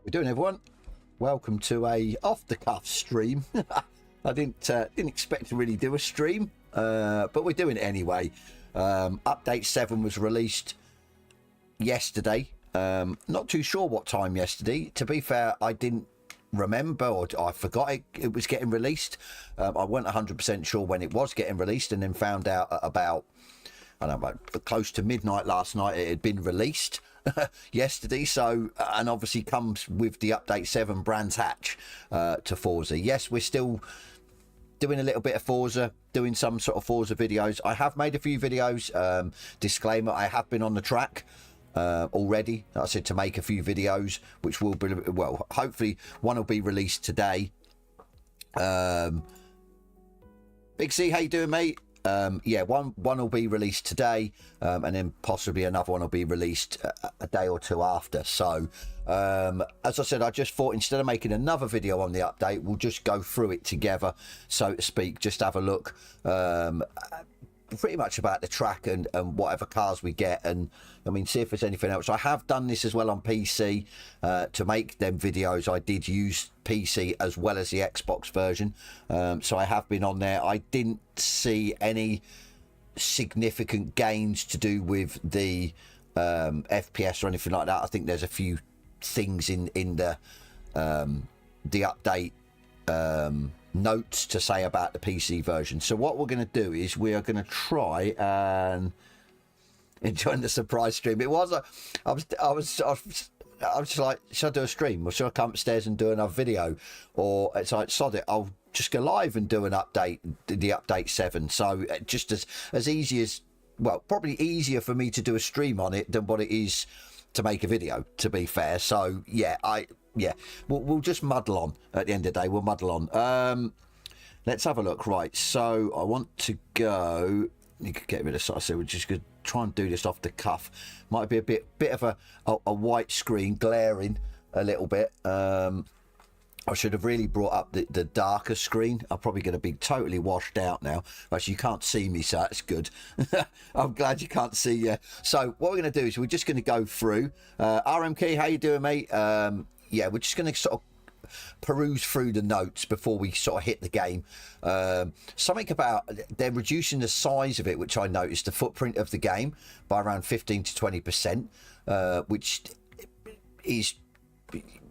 We're doing, everyone. Welcome to a off-the-cuff stream. I didn't expect to really do a stream, but we're doing it anyway. Update 7 was released yesterday. Not too sure what time yesterday. To be fair, I didn't remember, or I forgot it was getting released. I wasn't 100% sure when it was getting released, and then found out about, I don't know, close to midnight last night it had been released yesterday. So, and obviously comes with the update 7 Brands Hatch to Forza. Yes, we're still doing a little bit of Forza, doing some sort of Forza videos. I have made a few videos. Disclaimer, I have been on the track already. I said to make a few videos, which will be, well, hopefully one will be released today. Big C, how you doing, mate? Yeah, one will be released today, and then possibly another one will be released a day or two after. So as I said, I just thought instead of making another video on the update, we'll just go through it together, so to speak. Just have a look pretty much about the track and whatever cars we get, and I mean, see if there's anything else. I have done this as well on PC to make them videos. I did use PC as well as the Xbox version, so I have been on there. I didn't see any significant gains to do with the FPS or anything like that. I think there's a few things in the update notes to say about the PC version. So what we're going to do is we are going to try and enjoy the surprise stream. It was I was like, should I do a stream, or should I come upstairs and do another video? Or it's like, sod it, I'll just go live and do an update, the update 7. So just as easy as, well, probably easier for me to do a stream on it than what it is to make a video, to be fair. So yeah, we'll just muddle on. At the end of the day, we'll muddle on. Let's have a look. Right, so I want to go, you could get rid of that, so we're just gonna try and do this off the cuff. Might be a bit of a white screen, glaring a little bit. I should have really brought up the darker screen. I'm probably going to be totally washed out now. Actually, you can't see me, so that's good. I'm glad you can't see you. So what we're going to do is we're just going to go through. RMK, how you doing, mate? Yeah, we're just going to sort of peruse through the notes before we sort of hit the game. Something about they're reducing the size of it, which I noticed, the footprint of the game by around 15 to 20%, which is,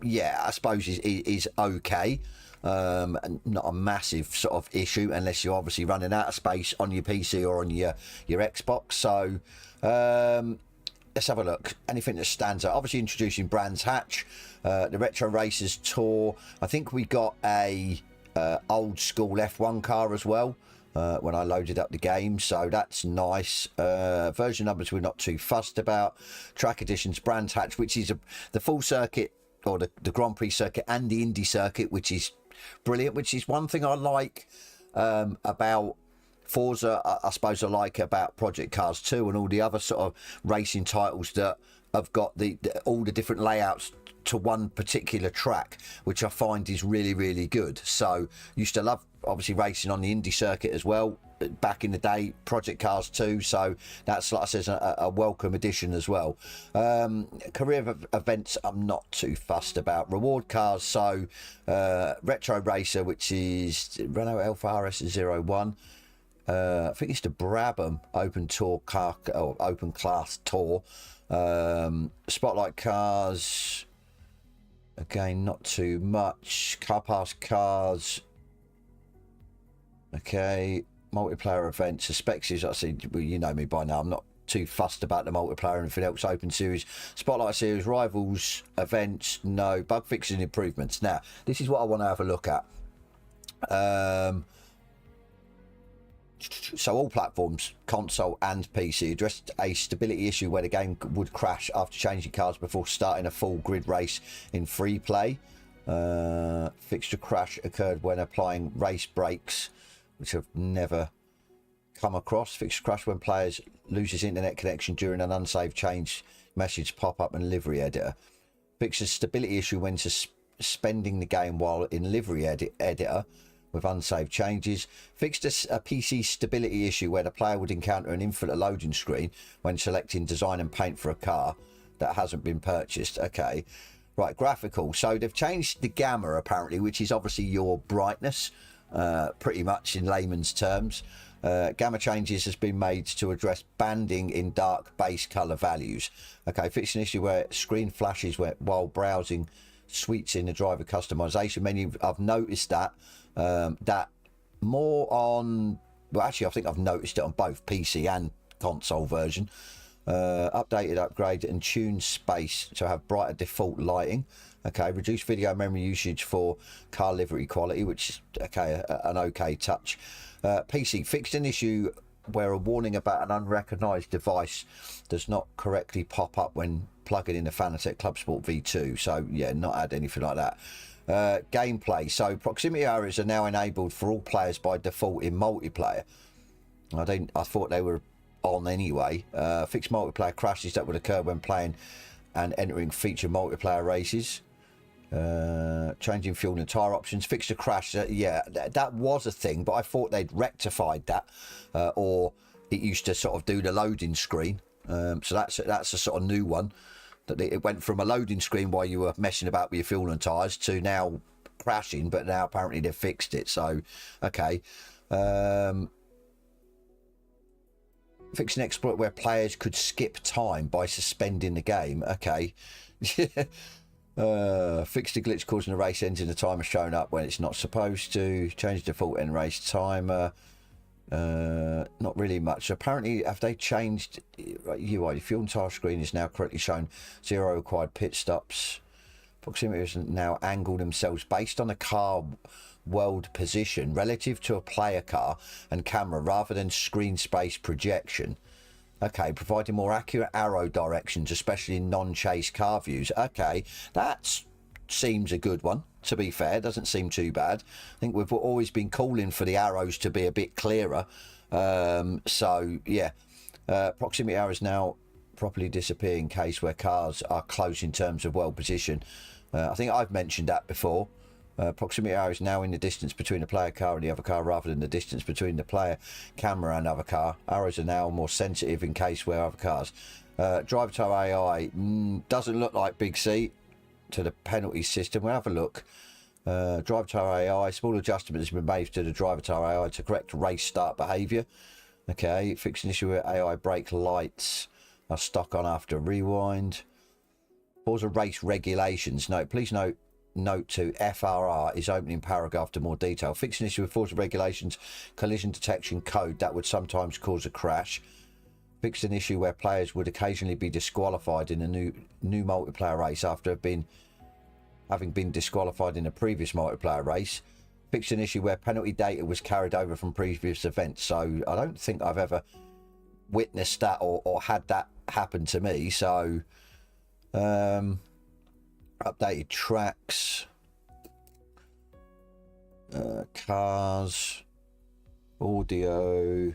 yeah, I suppose is okay. Not a massive sort of issue, unless you're obviously running out of space on your PC or on your Xbox. So let's have a look. Anything that stands out? Obviously introducing Brands Hatch, the Retro Racers Tour. I think we got a old school F1 car as well when I loaded up the game, so that's nice. Version numbers we're not too fussed about. Track editions, Brands Hatch, which is the full circuit, or the Grand Prix circuit and the Indy circuit, which is brilliant, which is one thing I like about Forza. I suppose I like about Project Cars 2 and all the other sort of racing titles that have got all the different layouts to one particular track, which I find is really, really good. So used to love obviously racing on the Indy circuit as well back in the day, Project Cars 2, so that's, like I said, a welcome addition as well. Career events I'm not too fussed about. Reward cars, so Retro Racer, which is Renault Alpha RS01, I think it's the Brabham Open Tour car, or Open Class Tour. Spotlight cars, again, not too much. Car Pass cars, okay. Multiplayer events, the specs is, I said, well, you know me by now, I'm not too fussed about the multiplayer and anything else. Open series, Spotlight series, rivals, events, no. Bug fixes and improvements. Now, this is what I want to have a look at. So all platforms, console and PC, addressed a stability issue where the game would crash after changing cars before starting a full grid race in free play. Fixture crash occurred when applying race brakes, which I've never come across. Fixture crash when players loses internet connection during an unsaved change message pop up in livery editor. Fixture stability issue when suspending the game while in livery editor with unsaved changes. Fixed a PC stability issue where the player would encounter an infinite loading screen when selecting design and paint for a car that hasn't been purchased. Okay. Right, graphical. So they've changed the gamma apparently, which is obviously your brightness, pretty much in layman's terms. Gamma changes has been made to address banding in dark base color values. Okay, fix an issue where screen flashes while browsing suites in the driver customization menu. I've noticed that that more on, well, actually I think I've noticed it on both PC and console version. Updated, upgrade and tune space to have brighter default lighting. Okay, reduce video memory usage for car livery quality, which is okay, an okay touch. PC fixed an issue where a warning about an unrecognized device does not correctly pop up when plugging in the Fanatec Club Sport V2. So yeah, not add anything like that. Gameplay. So proximity areas are now enabled for all players by default in multiplayer. I thought they were on anyway. Fixed multiplayer crashes that would occur when playing and entering feature multiplayer races. Changing fuel and tyre options. Fixed a crash. Yeah, that was a thing, but I thought they'd rectified that, or it used to sort of do the loading screen. So that's a sort of new one, that it went from a loading screen while you were messing about with your fuel and tyres to now crashing, but now apparently they've fixed it. So okay. Fix an exploit where players could skip time by suspending the game. Okay. Fix the glitch causing the race ends in the timer showing up when it's not supposed to. Change the default end race timer. Not really much. Apparently, have they changed UI? The fuel and tire screen is now correctly shown 0 required pit stops. Proximity is now angle themselves based on a car world position relative to a player car and camera rather than screen space projection. Okay, providing more accurate arrow directions, especially in non-chase car views. Okay, that seems a good one, to be fair. Doesn't seem too bad. I think we've always been calling for the arrows to be a bit clearer. So, yeah. Proximity arrows now properly disappear in case where cars are close in terms of world position. I think I've mentioned that before. Proximity arrow is now in the distance between the player car and the other car rather than the distance between the player camera and other car. Arrows are now more sensitive in case where other cars. Driver to AI doesn't look like Big C to the penalty system. We'll have a look. Driver to AI, small adjustment has been made to the driver to AI to correct race start behaviour. Okay, fix an issue where AI brake lights are stuck on after rewind. Forza race regulations. No, please note to FRR is opening paragraph to more detail. Fix an issue with Forza regulations collision detection code that would sometimes cause a crash. Fixed an issue where players would occasionally be disqualified in a new multiplayer race after having been disqualified in a previous multiplayer race. Fixed an issue where penalty data was carried over from previous events. So I don't think I've ever witnessed that or had that happen to me. So updated tracks, cars, audio.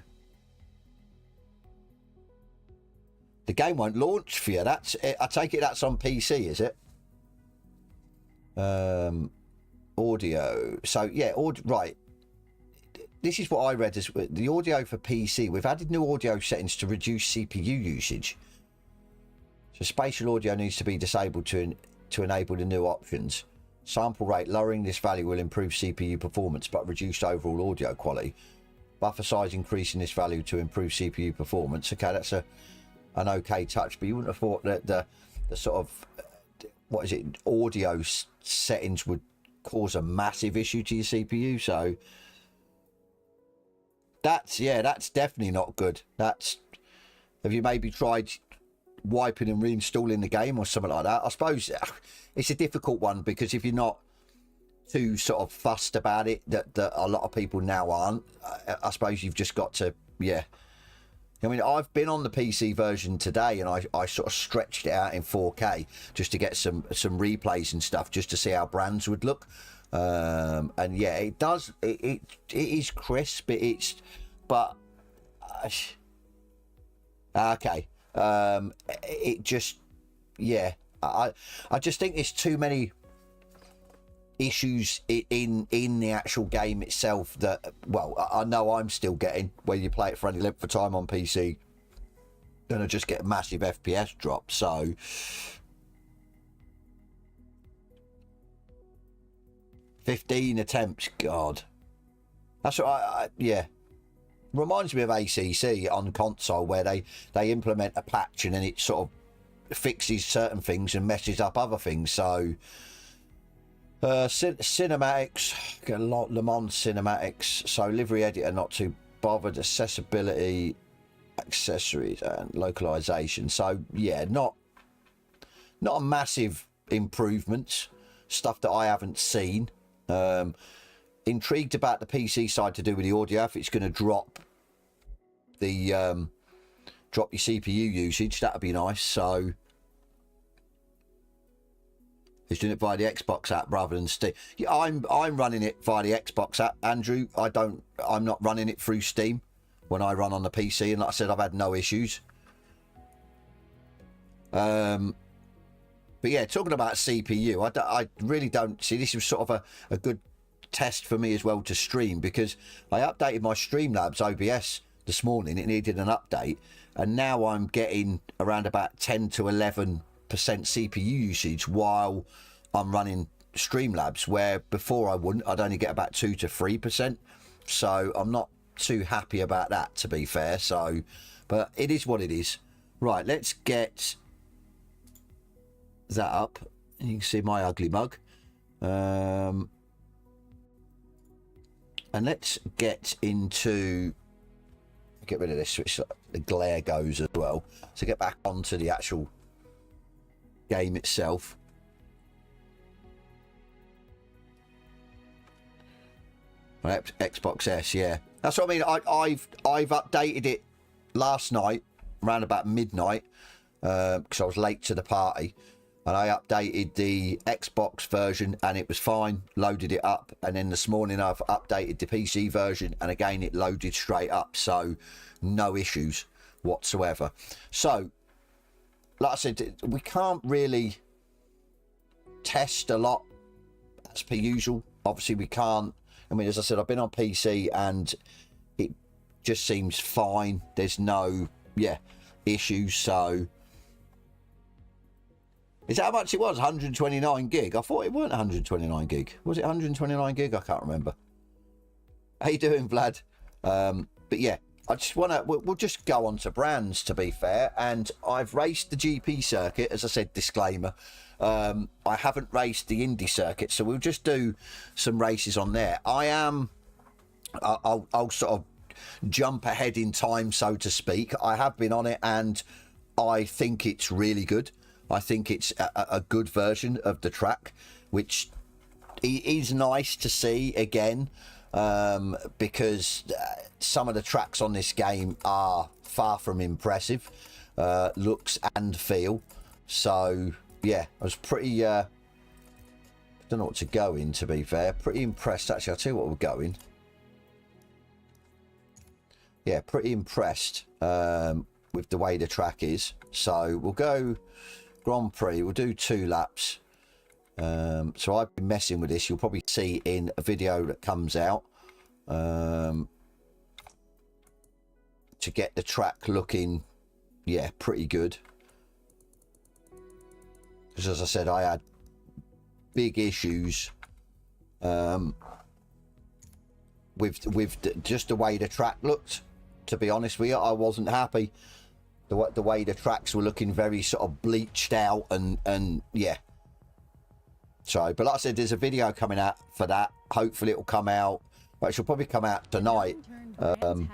The game won't launch for you. That's it. I take it that's on PC, is it? Audio. So yeah, right. This is what I read as the audio for PC. We've added new audio settings to reduce CPU usage. So spatial audio needs to be disabled to enable the new options. Sample rate, lowering this value will improve CPU performance but reduce overall audio quality. Buffer size, increasing this value to improve CPU performance. Okay, that's an okay touch, but you wouldn't have thought that the sort of what is it, audio settings would cause a massive issue to your CPU. So that's definitely not good. Have you maybe tried wiping and reinstalling the game or something like that? I suppose it's a difficult one because if you're not too sort of fussed about it, that a lot of people now aren't, I suppose you've just got to, yeah. I mean, I've been on the PC version today and I sort of stretched it out in 4K just to get some replays and stuff just to see how brands would look. And yeah, it does, it is crisp, but okay. It just, yeah, I just think there's too many issues in the actual game itself that, well, I know I'm still getting when you play it for any length of time on PC, then I just get massive FPS drops. So 15 attempts, God. That's what yeah. Reminds me of ACC on console, where they implement a patch and then it sort of fixes certain things and messes up other things. So cinematics, get a lot Le Mans cinematics. So livery editor, not too bothered. Accessibility, accessories and localization. So yeah, not a massive improvements, stuff that I haven't seen. Intrigued about the PC side to do with the audio, if it's going to drop the drop your CPU usage, that'd be nice. So he's doing it via the Xbox app rather than Steam. Yeah, I'm running it via the Xbox app, Andrew. I'm not running it through Steam when I run on the PC, and like I said, I've had no issues. But yeah, talking about CPU, I really don't see this is sort of a good test for me as well to stream, because I updated my Streamlabs OBS this morning. It needed an update, and now I'm getting around about 10 to 11% CPU usage while I'm running Streamlabs, where before I wouldn't. I'd only get about 2 to 3%. So I'm not too happy about that, to be fair. So, but it is what it is. Right, let's get that up. You can see my ugly mug. And let's get into, get rid of this switch, the glare goes as well. So get back onto the actual game itself. Xbox S, yeah, that's what I mean. I've updated it last night around about midnight, because I was late to the party, and I updated the Xbox version and it was fine, loaded it up, and then this morning I've updated the PC version and again it loaded straight up, so no issues whatsoever. So like I said, we can't really test a lot as per usual. Obviously we can't, I mean, as I said, I've been on PC and it just seems fine. There's no issues. So is that how much it was? 129 gig? I thought it weren't 129 gig. Was it 129 gig? I can't remember. How you doing, Vlad? But yeah, I just want to, we'll just go on to brands, to be fair. And I've raced the GP circuit, as I said, disclaimer. I haven't raced the Indy circuit, so we'll just do some races on there. I'll sort of jump ahead in time, so to speak. I have been on it and I think it's really good. I think it's a good version of the track, which is nice to see again, because some of the tracks on this game are far from impressive, looks and feel. So yeah, I was pretty don't know what to go in, to be fair. Pretty impressed, actually. I'll tell you what we're going. Yeah, pretty impressed with the way the track is. So we'll go Grand Prix. We'll do 2 laps. So I've been messing with this. You'll probably see in a video that comes out, to get the track looking, yeah, pretty good. Because as I said, I had big issues with just the way the track looked. To be honest with you, I wasn't happy. The way the tracks were looking very sort of bleached out, and yeah. So, but like I said, there's a video coming out for that. Hopefully it'll come out, but it should probably come out tonight. Hatch layout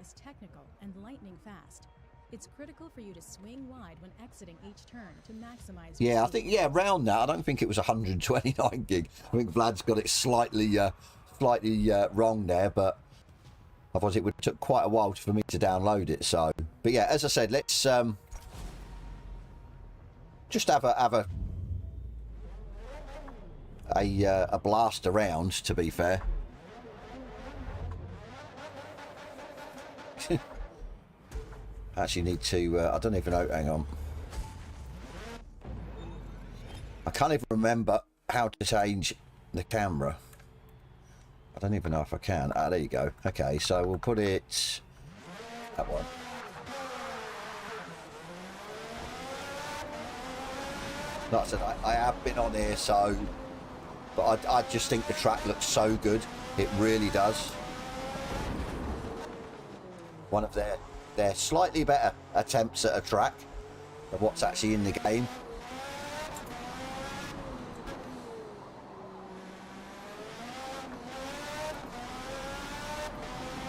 is technical and lightning fast. It's critical for you to swing wide when exiting each turn to maximize. Yeah, I think, yeah, around that. I don't think it was 129 gig. I think Vlad's got it slightly wrong there, but otherwise it would took quite a while for me to download it. So, but yeah, as I said, let's just have a blast around, to be fair. Actually need to I don't even know, hang on, I can't even remember how to change the camera. I don't even know if I can. Ah, there you go. Okay, so we'll put it that one. Like I said, I have been on here, so but I just think the track looks so good. It really does. One of their slightly better attempts at a track than what's actually in the game.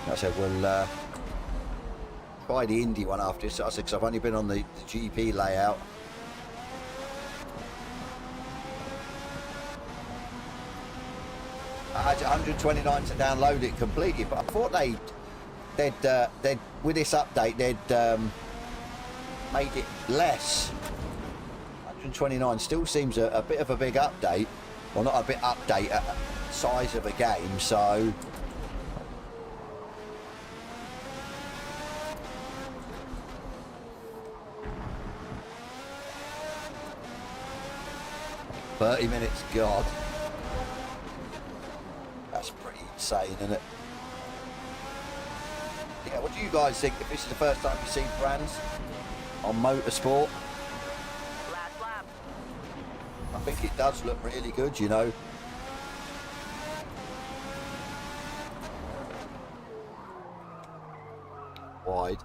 Like I said, we'll try the Indy one after this. I said, because I've only been on the GP layout. I had 129 to download it completely, but I thought they'd with this update they'd made it less. 129 still seems a bit of a big update, well, not a bit update, size of a game. So $30 minutes, God. That's pretty insane, isn't it? Yeah, what do you guys think? If this is the first time you've seen brands on Motorsport? Last lap. I think it does look really good, you know. Wide.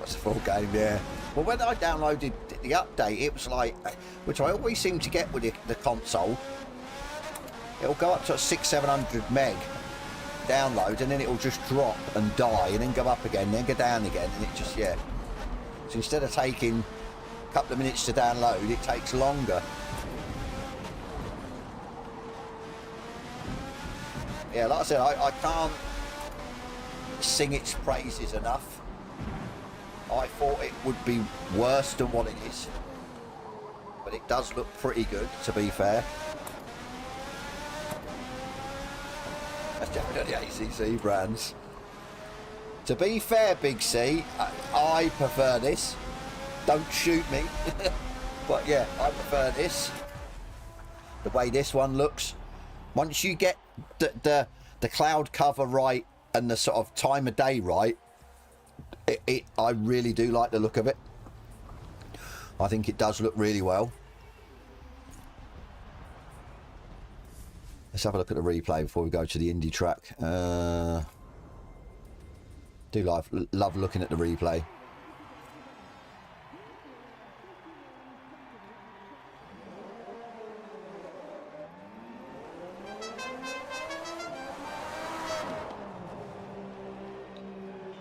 That's a full game, yeah. Well, when I downloaded the update, it was like, which I always seem to get with the console, it'll go up to 600-700 meg download, and then it'll just drop and die, and then go up again, then go down again, and it just, yeah. So instead of taking a couple of minutes to download, it takes longer. Yeah, like I said, I can't sing its praises enough. I thought it would be worse than what it is, but it does look pretty good, to be fair. That's definitely ACC brands. To be fair, Big C, I prefer this. Don't shoot me. But yeah, I prefer this. The way this one looks. Once you get the cloud cover right and the sort of time of day right, I really do like the look of it. I think it does look really well. Let's have a look at the replay before we go to the Indy track. Do love looking at the replay.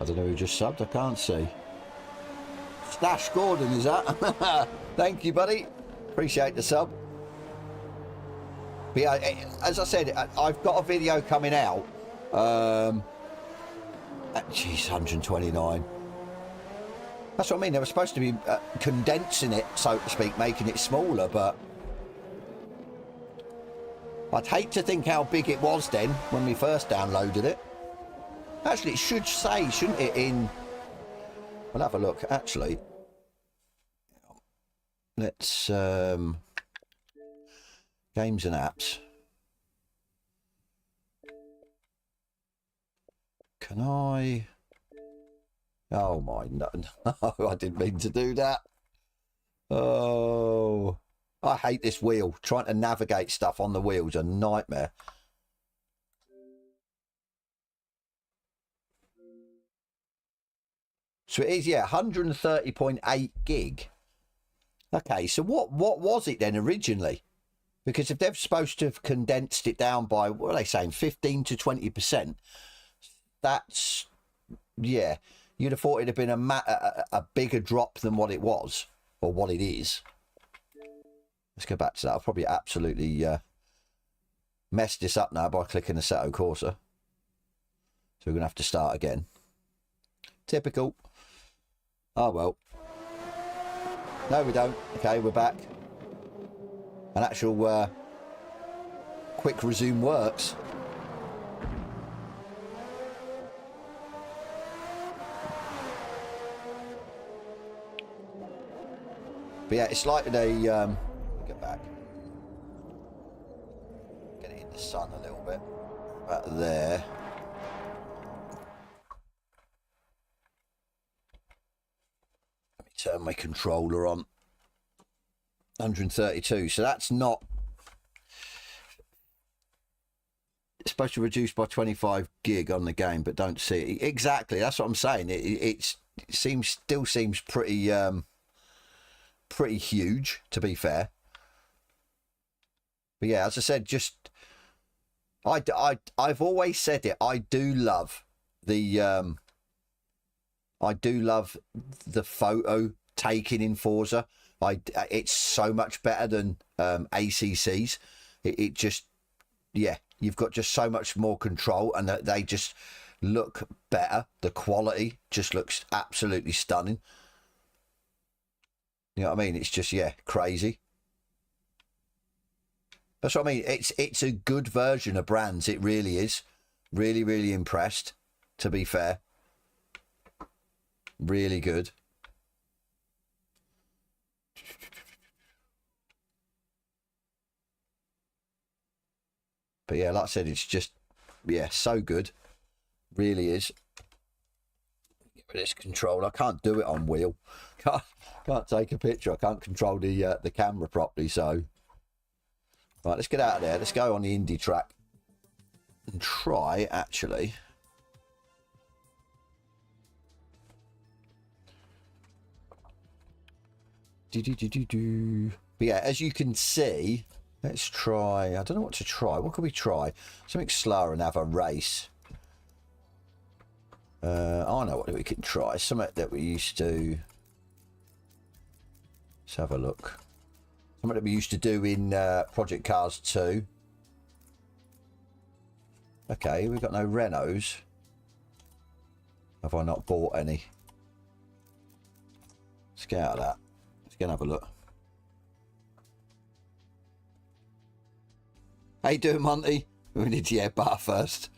I don't know who just subbed, I can't see. Stash Gordon, is that? Thank you, buddy. Appreciate the sub. But yeah, as I said, I've got a video coming out. Geez, 129. That's what I mean. They were supposed to be condensing it, so to speak, making it smaller, but I'd hate to think how big it was then when we first downloaded it. Actually, it should say, shouldn't it, in... We'll have a look, actually. Let's... Games and apps. Can I... Oh, my... No, I didn't mean to do that. Oh... I hate this wheel. Trying to navigate stuff on the wheel's a nightmare. So it is, yeah, 130.8 gig. Okay, so what was it then originally? Because if they're supposed to have condensed it down by, what are they saying, 15 to 20%, that's, yeah, you'd have thought it'd have been a bigger drop than what it was, or what it is. Let's go back to that. I've probably absolutely messed this up now by clicking Assetto Corsa. So we're going to have to start again. Typical. Oh, well. No, we don't. Okay, we're back. An actual quick resume works. But yeah, it's like they... get back. the sun a little bit. About there. Let me turn my controller on. 132. So that's not. It's supposed to reduce by 25 gig on the game, but don't see it. Exactly. That's what I'm saying. It still seems pretty pretty huge, to be fair. But yeah, as I said, just I've always said it. I do love the photo taking in Forza. It's so much better than ACCs. It just, yeah, you've got just so much more control, and they just look better. The quality just looks absolutely stunning. You know what I mean? It's just, yeah, crazy. That's what I mean. It's a good version of Brands. It really is. Really, really impressed, to be fair. Really good. But yeah, like I said, it's just, yeah, so good. Really is. Get rid of this controller. I can't do it on wheel. Can't take a picture. I can't control the camera properly, so. Right, let's get out of there. Let's go on the indie track and try, actually. But yeah, as you can see, let's try. I don't know what to try. What could we try? Something slower and have a race. I know what we can try. Something that we used to. Let's have a look. Something that we used to do in Project Cars 2. Okay, we've got no Renaults. Have I not bought any? Let's get out of that. Let's go and have a look. How you doing, Monty? We need to get bar first.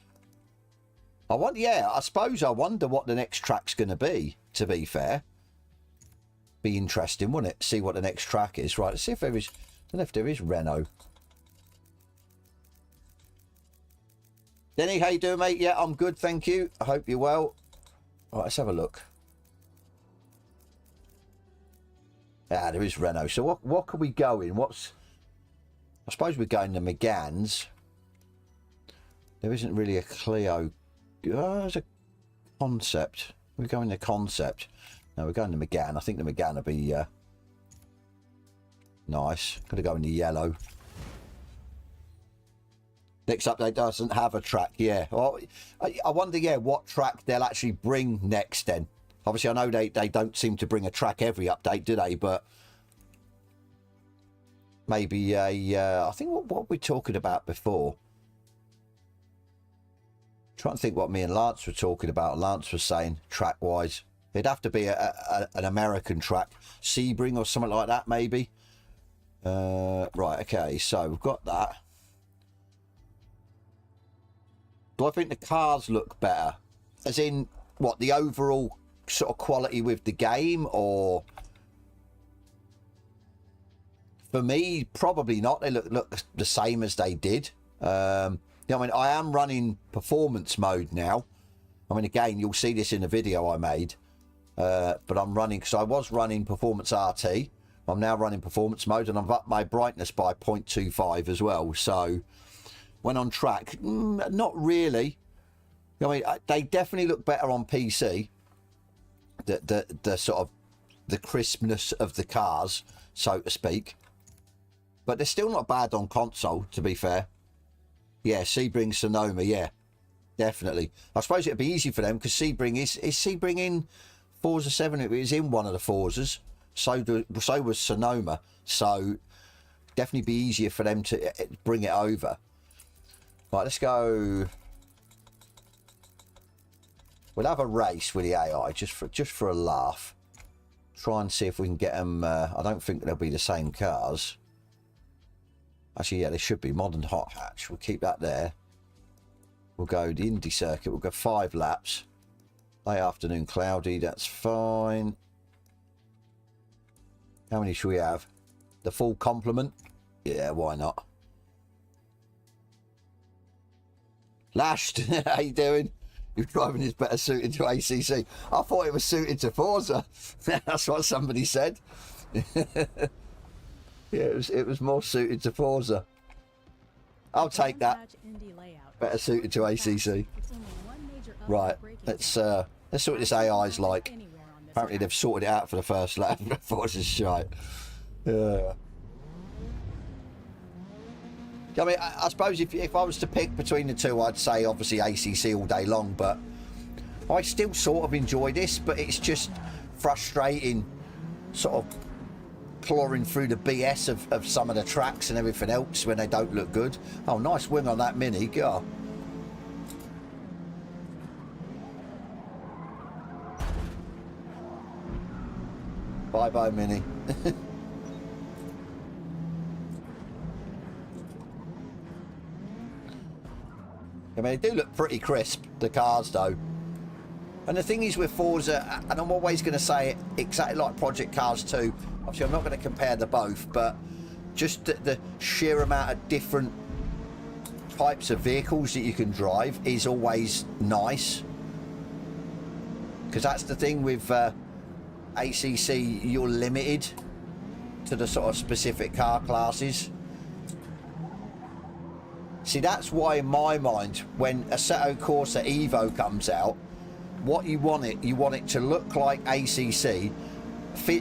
I suppose I wonder what the next track's going to be, to be fair. Be interesting, wouldn't it? See what the next track is. Right, let's see if there is. I don't know if there is Renault. Denny, how you doing, mate? Yeah, I'm good, thank you. I hope you're well. Right, let's have a look. Ah, there is Renault. So what could we go in? I suppose we're going to Megane's. There isn't really a Clio. Oh, there's a Concept. We're going to Concept. No, we're going to Megane. I think the Megane will be nice. Gonna go in the yellow. Next update doesn't have a track. Yeah. Well, I wonder, yeah, what track they'll actually bring next then. Obviously, I know they don't seem to bring a track every update, do they? But maybe I think what we're talking about before. Trying to think what me and Lance were talking about. Lance was saying track-wise. It'd have to be an American track. Sebring or something like that, maybe. Right, okay, so we've got that. Do I think the cars look better? As in, what, the overall sort of quality with the game, or... For me, probably not. They look the same as they did. You know, I mean, I am running performance mode now. I mean, again, you'll see this in the video I made. But I'm running, because I was running performance RT. I'm now running performance mode, and I've upped my brightness by 0.25 as well. So when on track, not really. I mean, they definitely look better on PC. The sort of the crispness of the cars, so to speak. But they're still not bad on console, to be fair. Yeah, Sebring Sonoma, yeah, definitely. I suppose it'd be easy for them because Sebring is Sebring in Forza 7. It was in one of the Forzas. So was Sonoma. So definitely be easier for them to bring it over. Right, let's go. We'll have a race with the AI just for a laugh. Try and see if we can get them. I don't think they'll be the same cars. Actually, yeah, they should be. Modern hot hatch. We'll keep that there. We'll go the Indy circuit. We'll go 5 laps. Late afternoon, cloudy. That's fine. How many should we have? The full complement? Yeah, why not? Lashed, how you doing? Your driving is better suited to ACC. I thought it was suited to Forza. That's what somebody said. Yeah, it was more suited to Forza. I'll take that. Better suited to ACC. Right, let's see what this AI's like. Apparently they've sorted it out for the first lap. Forza's shite. Yeah. I mean, I suppose if I was to pick between the two, I'd say obviously ACC all day long, but I still sort of enjoy this, but it's just frustrating sort of clawing through the BS of some of the tracks and everything else when they don't look good. Oh, nice wing on that Mini, God. Bye-bye, Mini. I mean, they do look pretty crisp, the cars, though. And the thing is with Forza, and I'm always going to say it exactly like Project Cars 2, obviously I'm not going to compare the both, but just the sheer amount of different types of vehicles that you can drive is always nice. Because that's the thing with ACC, you're limited to the sort of specific car classes. See, that's why in my mind, when Assetto Corsa Evo comes out, what you want it to look like ACC,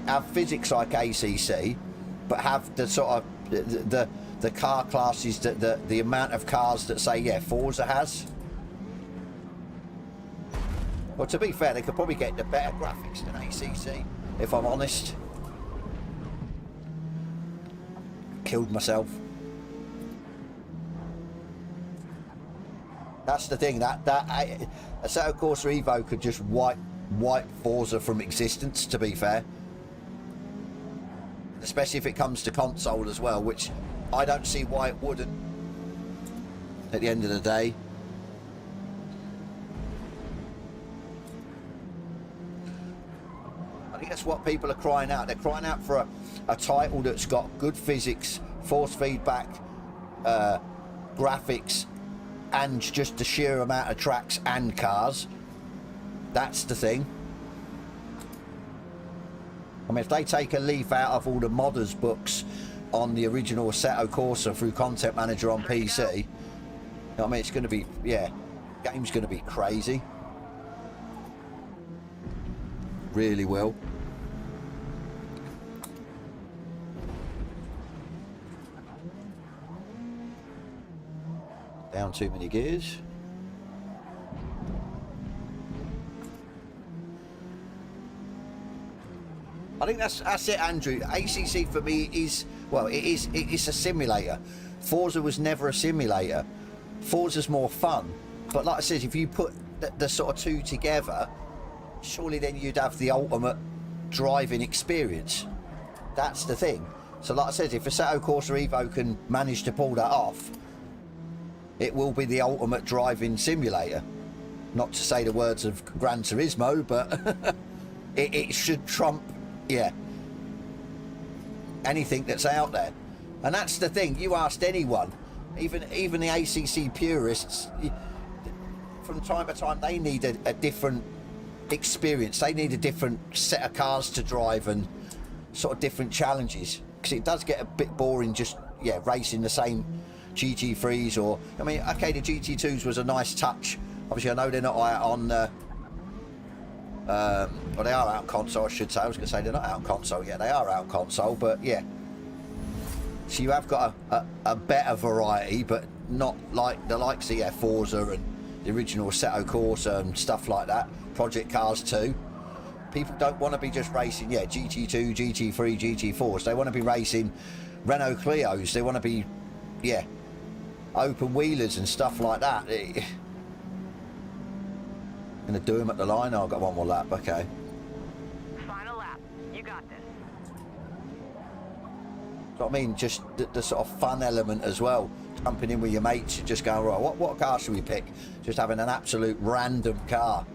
have physics like ACC, but have the sort of the car classes, that the amount of cars that say, yeah, Forza has. Well, to be fair, they could probably get the better graphics than ACC, if I'm honest. Killed myself. That's the thing, that Assetto Corsa Evo could just wipe Forza from existence, to be fair. Especially if it comes to console as well, which I don't see why it wouldn't at the end of the day. I think that's what people are crying out. They're crying out for a title that's got good physics, force feedback, graphics, and just the sheer amount of tracks and cars. That's the thing. I mean, if they take a leaf out of all the modders books on the original Assetto Corsa through Content Manager on PC, you know what I mean, it's going to be, yeah, game's going to be crazy. Really will. Down too many gears. I think that's it, Andrew. ACC for me is, well, it's a simulator. Forza was never a simulator. Forza's more fun. But like I said, if you put the sort of two together, surely then you'd have the ultimate driving experience. That's the thing. So like I said, if Assetto Corsa Evo can manage to pull that off, it will be the ultimate driving simulator. Not to say the words of Gran Turismo, but it should trump, yeah, anything that's out there. And that's the thing, you asked anyone, even the ACC purists, from time to time they need a different experience. They need a different set of cars to drive and sort of different challenges, because it does get a bit boring just, yeah, racing the same GT3s. Or, I mean, okay, the GT2s was a nice touch. Obviously I know they're not out on well, they are out on console, I should say. I was going to say they're not out on console yet. They are out on console, but yeah. So you have got a better variety, but not like the likes of, yeah, Forza and the original Assetto Corsa and stuff like that. Project Cars 2. People don't want to be just racing, yeah, GT2, GT3, GT4s. They want to be racing Renault Clios. They want to be, yeah, open wheelers and stuff like that. Gonna do him at the line. Oh, I've got one more lap. Okay. Final lap. You got this. So I mean, just the sort of fun element as well. Jumping in with your mates, just going, right, what car should we pick? Just having an absolute random car.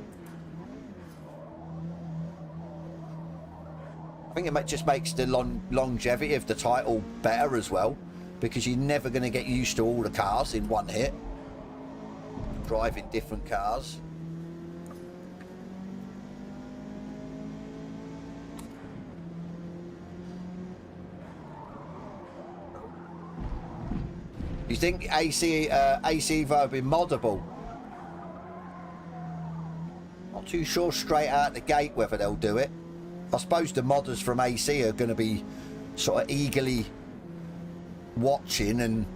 I think it just makes the longevity of the title better as well, because you're never going to get used to all the cars in one hit. driving different cars. You think AC Evo will be moddable? Not too sure straight out the gate whether they'll do it. I suppose the modders from AC are going to be sort of eagerly watching, and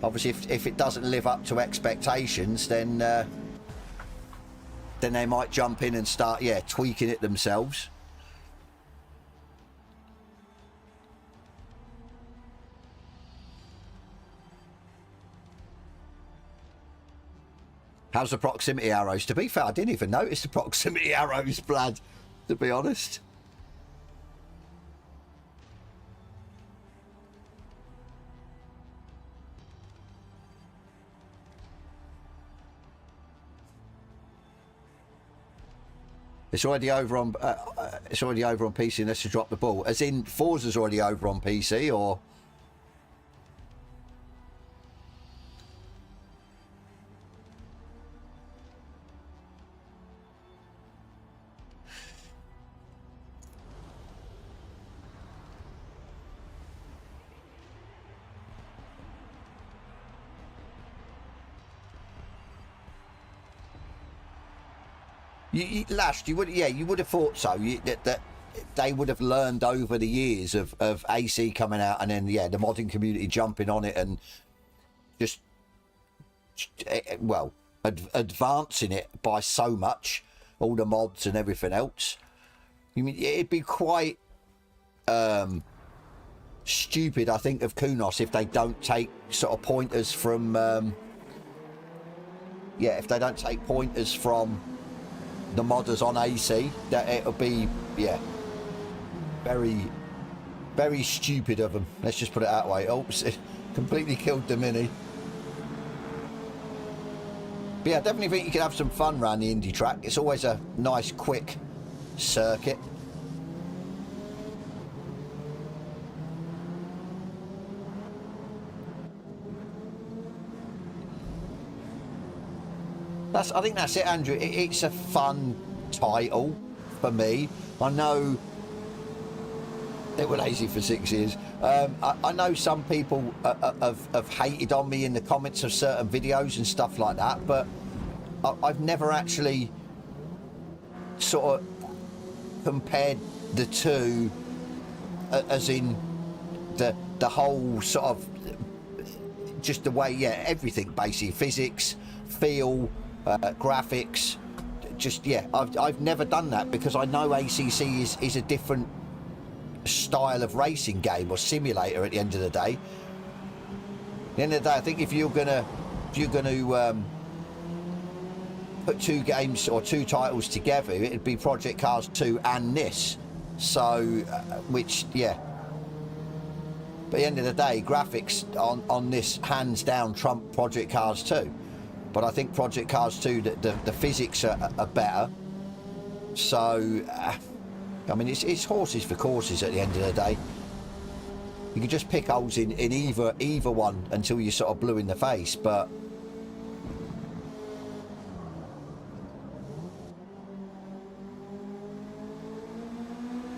obviously if it doesn't live up to expectations, then they might jump in and start, yeah, tweaking it themselves. How's the proximity arrows? To be fair, I didn't even notice the proximity arrows, Blad, to be honest. It's already over on PC unless you drop the ball. As in, Forza's already over on PC, or? Lash, you would, yeah, you would have thought so. That they would have learned over the years of AC coming out, and then, yeah, the modding community jumping on it and just, well, advancing it by so much, all the mods and everything else. You mean it'd be quite stupid, I think, of Kunos if they don't take sort of pointers from, yeah, if they don't take pointers from the modders on AC, that it'll be, yeah, very, very stupid of them. Let's just put it that way. Oops, it completely killed the Mini. But yeah, I definitely think you can have some fun around the Indy track. It's always a nice, quick circuit. I think that's it, Andrew. It's a fun title for me. I know they were lazy for 6 years. I know some people have hated on me in the comments of certain videos and stuff like that, but I've never actually sort of compared the two, as in the whole sort of just the way, yeah, everything basically, physics, feel, graphics, just, yeah, I've never done that because I know ACC is a different style of racing game or simulator at the end of the day. At the end of the day, I think if you're gonna put two games or two titles together, it'd be Project Cars 2 and this. So, which, yeah. But at the end of the day, graphics on this hands down trump Project Cars 2. But I think Project Cars 2, the physics are better. So, I mean, it's horses for courses at the end of the day. You can just pick holes in either one until you're sort of blue in the face, but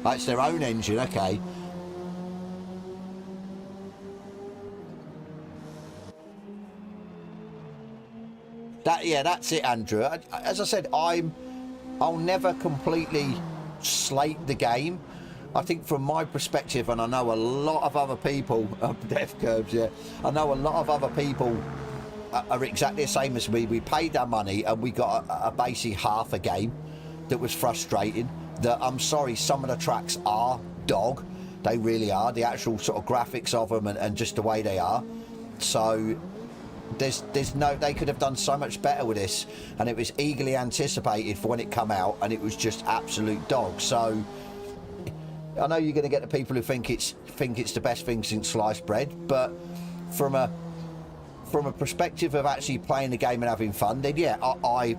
that's their own engine, okay. Yeah, that's it, Andrew. As I said, I'll never completely slate the game. I think from my perspective, and I know a lot of other people, death curves, yeah, I know a lot of other people are exactly the same as me. We paid our money and we got a basically half a game that was frustrating. That, I'm sorry, some of the tracks are dog. They really are. The actual sort of graphics of them and just the way they are. So there's no, they could have done so much better with this, and it was eagerly anticipated for when it come out, and it was just absolute dog. So I know you're going to get the people who think it's the best thing since sliced bread, but from a perspective of actually playing the game and having fun, then yeah, I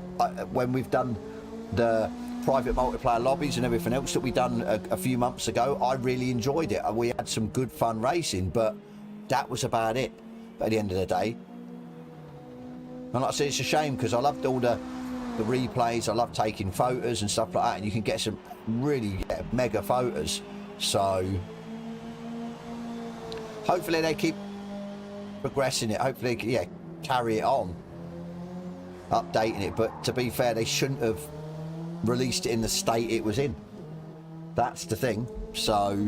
when we've done the private multiplayer lobbies and everything else that we done a few months ago, I really enjoyed it. We had some good fun racing, but that was about it at the end of the day. And like I said, it's a shame because I loved all the replays. I love taking photos and stuff like that, and you can get some really mega photos. So hopefully they keep progressing it. Hopefully, yeah, carry it on, updating it. But to be fair, they shouldn't have released it in the state it was in. That's the thing. So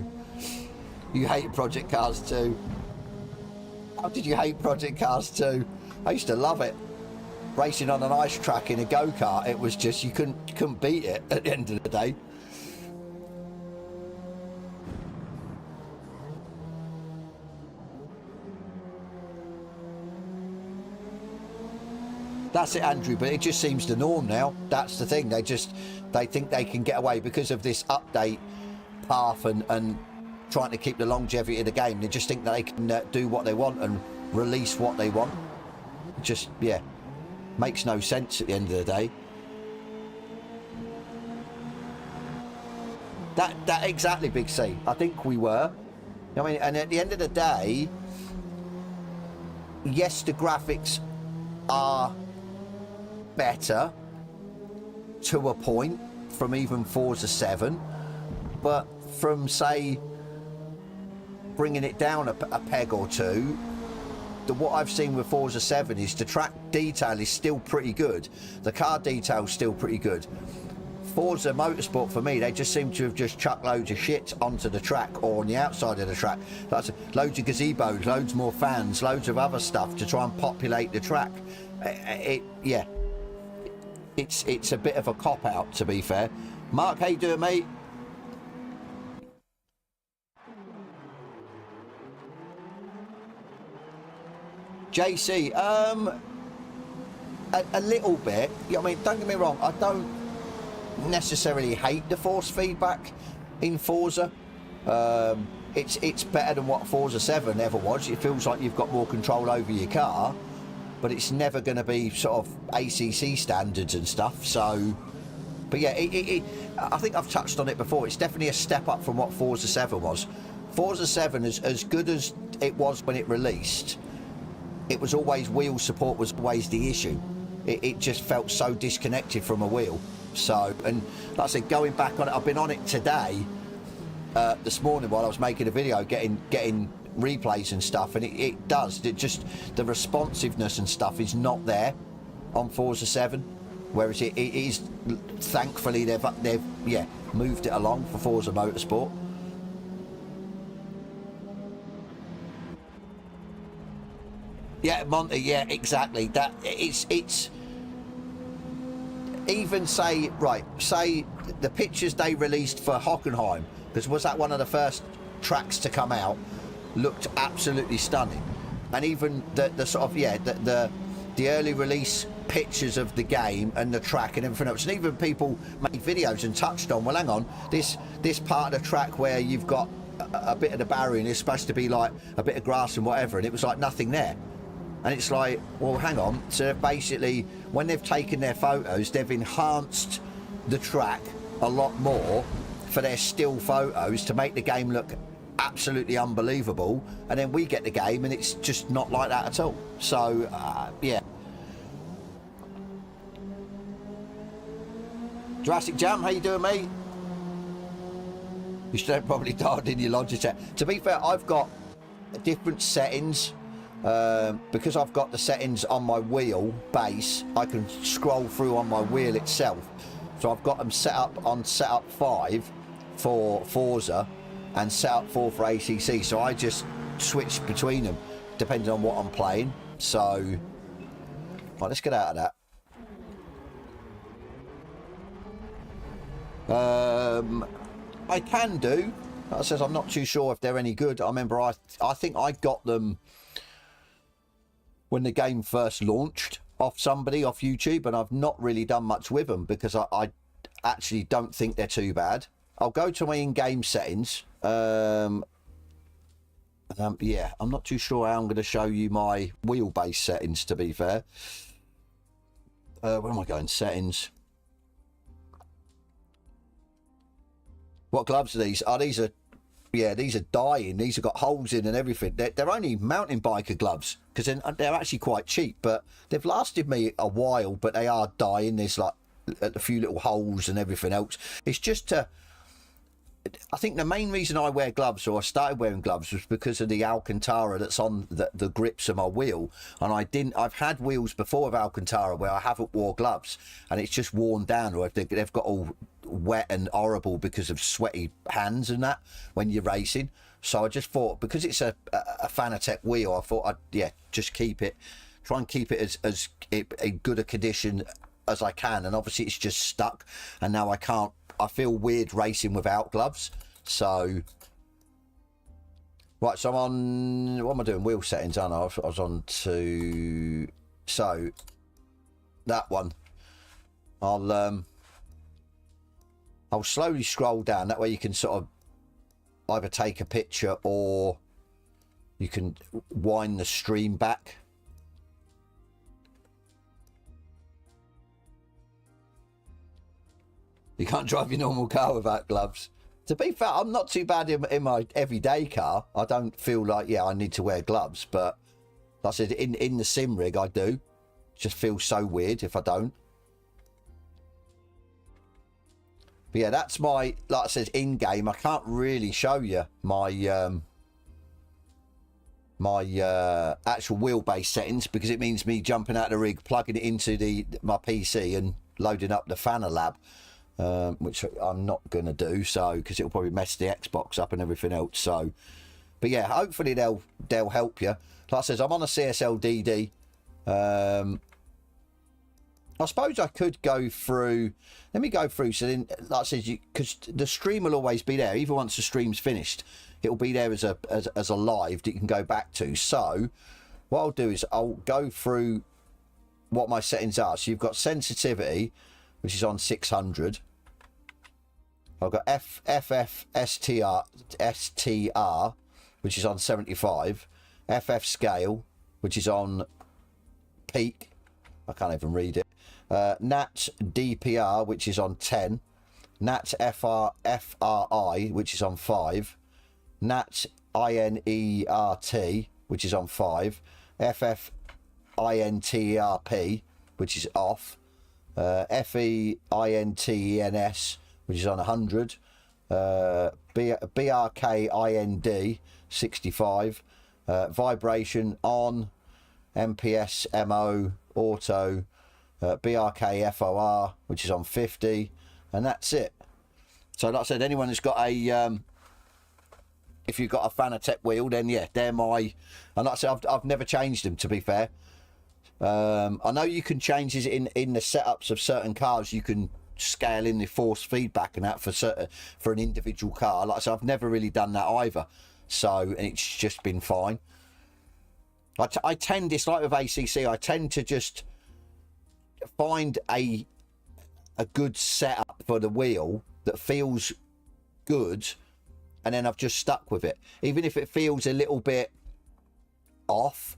you hate Project Cars 2. How did you hate Project Cars 2? I used to love it. Racing on an ice track in a go-kart, it was just, you couldn't beat it at the end of the day. That's it, Andrew, but it just seems the norm now. That's the thing. They think they can get away because of this update path and trying to keep the longevity of the game. They just think that they can do what they want and release what they want. Just, yeah, makes no sense at the end of the day. That exactly, Big C. I think we were. I mean, and at the end of the day, yes, the graphics are better to a point from even Forza 7, but from, say, bringing it down a peg or two, what I've seen with Forza 7 is the track detail is still pretty good. The car detail is still pretty good. Forza Motorsport, for me, they just seem to have just chucked loads of shit onto the track or on the outside of the track. That's loads of gazebos, loads more fans, loads of other stuff to try and populate the track. Yeah, it's a bit of a cop-out, to be fair. Mark, how you doing, mate? JC, a little bit. I mean, don't get me wrong, I don't necessarily hate the force feedback in Forza. It's better than what Forza 7 ever was. It feels like you've got more control over your car, but it's never going to be sort of ACC standards and stuff. So, but yeah, I think I've touched on it before. It's definitely a step up from what Forza 7 was. Forza 7, as good as it was when it released, it was always, wheel support was always the issue. It just felt so disconnected from a wheel. So, and like I said, going back on it, I've been on it today, this morning while I was making a video, getting replays and stuff, and it just, the responsiveness and stuff is not there on Forza 7, whereas it is, thankfully they've yeah, moved it along for Forza Motorsport. Yeah, Monty, yeah, exactly. That it's even say the pictures they released for Hockenheim, because was that one of the first tracks to come out, looked absolutely stunning. And even the sort of, yeah, the early release pictures of the game and the track and everything else, and even people made videos and touched on, well, hang on, this part of the track where you've got a bit of the barrier and it's supposed to be like a bit of grass and whatever, and it was like nothing there. And it's like, well, hang on. So basically, when they've taken their photos, they've enhanced the track a lot more for their still photos to make the game look absolutely unbelievable. And then we get the game and it's just not like that at all. So, yeah. Jurassic Jam, how you doing, mate? You should have probably dialed in your Logitech. To be fair, I've got different settings. Because I've got the settings on my wheel base, I can scroll through on my wheel itself. So I've got them set up on setup 5 for Forza and setup 4 for ACC. So I just switch between them depending on what I'm playing. So, right, let's get out of that. I can do. Like I says, I'm not too sure if they're any good. I remember I think I got them when the game first launched off YouTube, and I've not really done much with them because I actually don't think they're too bad. I'll go to my in-game settings. Yeah, I'm not too sure how I'm going to show you my wheelbase settings, to be fair. Where am I going? Settings. What gloves are these? Oh, these are yeah, these are dying. These have got holes in and everything. They're only mountain biker gloves because they're actually quite cheap, but they've lasted me a while, but they are dying. There's like a few little holes and everything else. It's just to, I think the main reason I wear gloves, or I started wearing gloves, was because of the Alcantara that's on the grips of my wheel. And I've had wheels before of Alcantara where I haven't wore gloves and it's just worn down, or they've got all wet and horrible because of sweaty hands and that when you're racing. So I just thought, because it's a Fanatec wheel, I thought I'd just try and keep it as in good a condition as I can. And obviously it's just stuck, and now I feel weird racing without gloves. So right, so I'm on, what am I doing, wheel settings, aren't I? I was on to, so that one, I'll slowly scroll down, that way you can sort of either take a picture or you can wind the stream back. You can't drive your normal car without gloves. To be fair, I'm not too bad in my everyday car. I don't feel like, I need to wear gloves. But like I said, in the sim rig, I do. It just feels so weird if I don't. But yeah, that's my, like I said, in-game. I can't really show you my actual wheelbase settings, because it means me jumping out of the rig, plugging it into my PC and loading up the Fanalab. Which I'm not going to do, so, because it'll probably mess the Xbox up and everything else. So, but yeah, hopefully they'll help you. Like I says, I'm on a CSL DD. I suppose I could go through. Let me go through. So then, like I said, because the stream will always be there, even once the stream's finished, it'll be there as a live that you can go back to. So, what I'll do is I'll go through what my settings are. So you've got sensitivity, which is on 600. I've got FF STR, which is on 75. FF scale, which is on peak. I can't even read it. NAT DPR, which is on 10. NAT FRI, which is on 5. NAT INERT, which is on 5. FF INTERP, which is off. FEINTENS, which is on 100. BRKIND, 65. Vibration on. MPS MO auto. BRKFOR, which is on 50, and that's it. So like I said, anyone who's got a if you've got a Fanatec wheel, then yeah, they're my, and like I said, I've never changed them, to be fair. I know you can change this in the setups of certain cars. You can scale in the force feedback and that for an individual car. Like I said, I've never really done that either, so, and it's just been fine. I tend, it's like with ACC, I tend to just find a good setup for the wheel that feels good, and then I've just stuck with it, even if it feels a little bit off,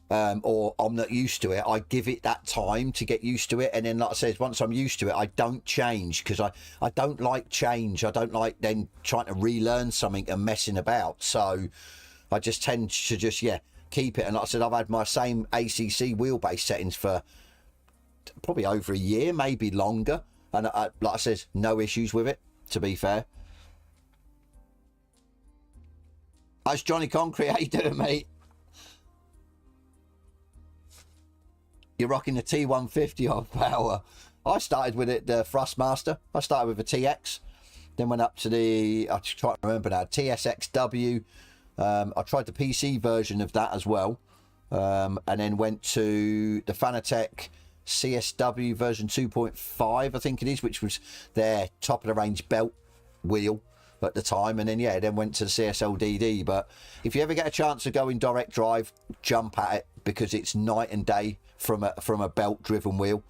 or I'm not used to it. I give it that time to get used to it, and then like I said, once I'm used to it, I don't change, because I don't like change. I don't like then trying to relearn something and messing about, so I just tend to just keep it. And like I said, I've had my same ACC wheelbase settings for probably over a year, maybe longer, and like I said, no issues with it, to be fair. How's Johnny Concrete? How you doing, mate? You're rocking the T150 of power. I started with it, the Thrustmaster. I started with a TX, then went up to the, I try to remember now, TSXW. I tried the PC version of that as well, and then went to the Fanatec CSW version 2.5, I think it is, which was their top of the range belt wheel at the time, and then then went to the CSL DD. But if you ever get a chance to go in direct drive, jump at it, because it's night and day from a belt driven wheel.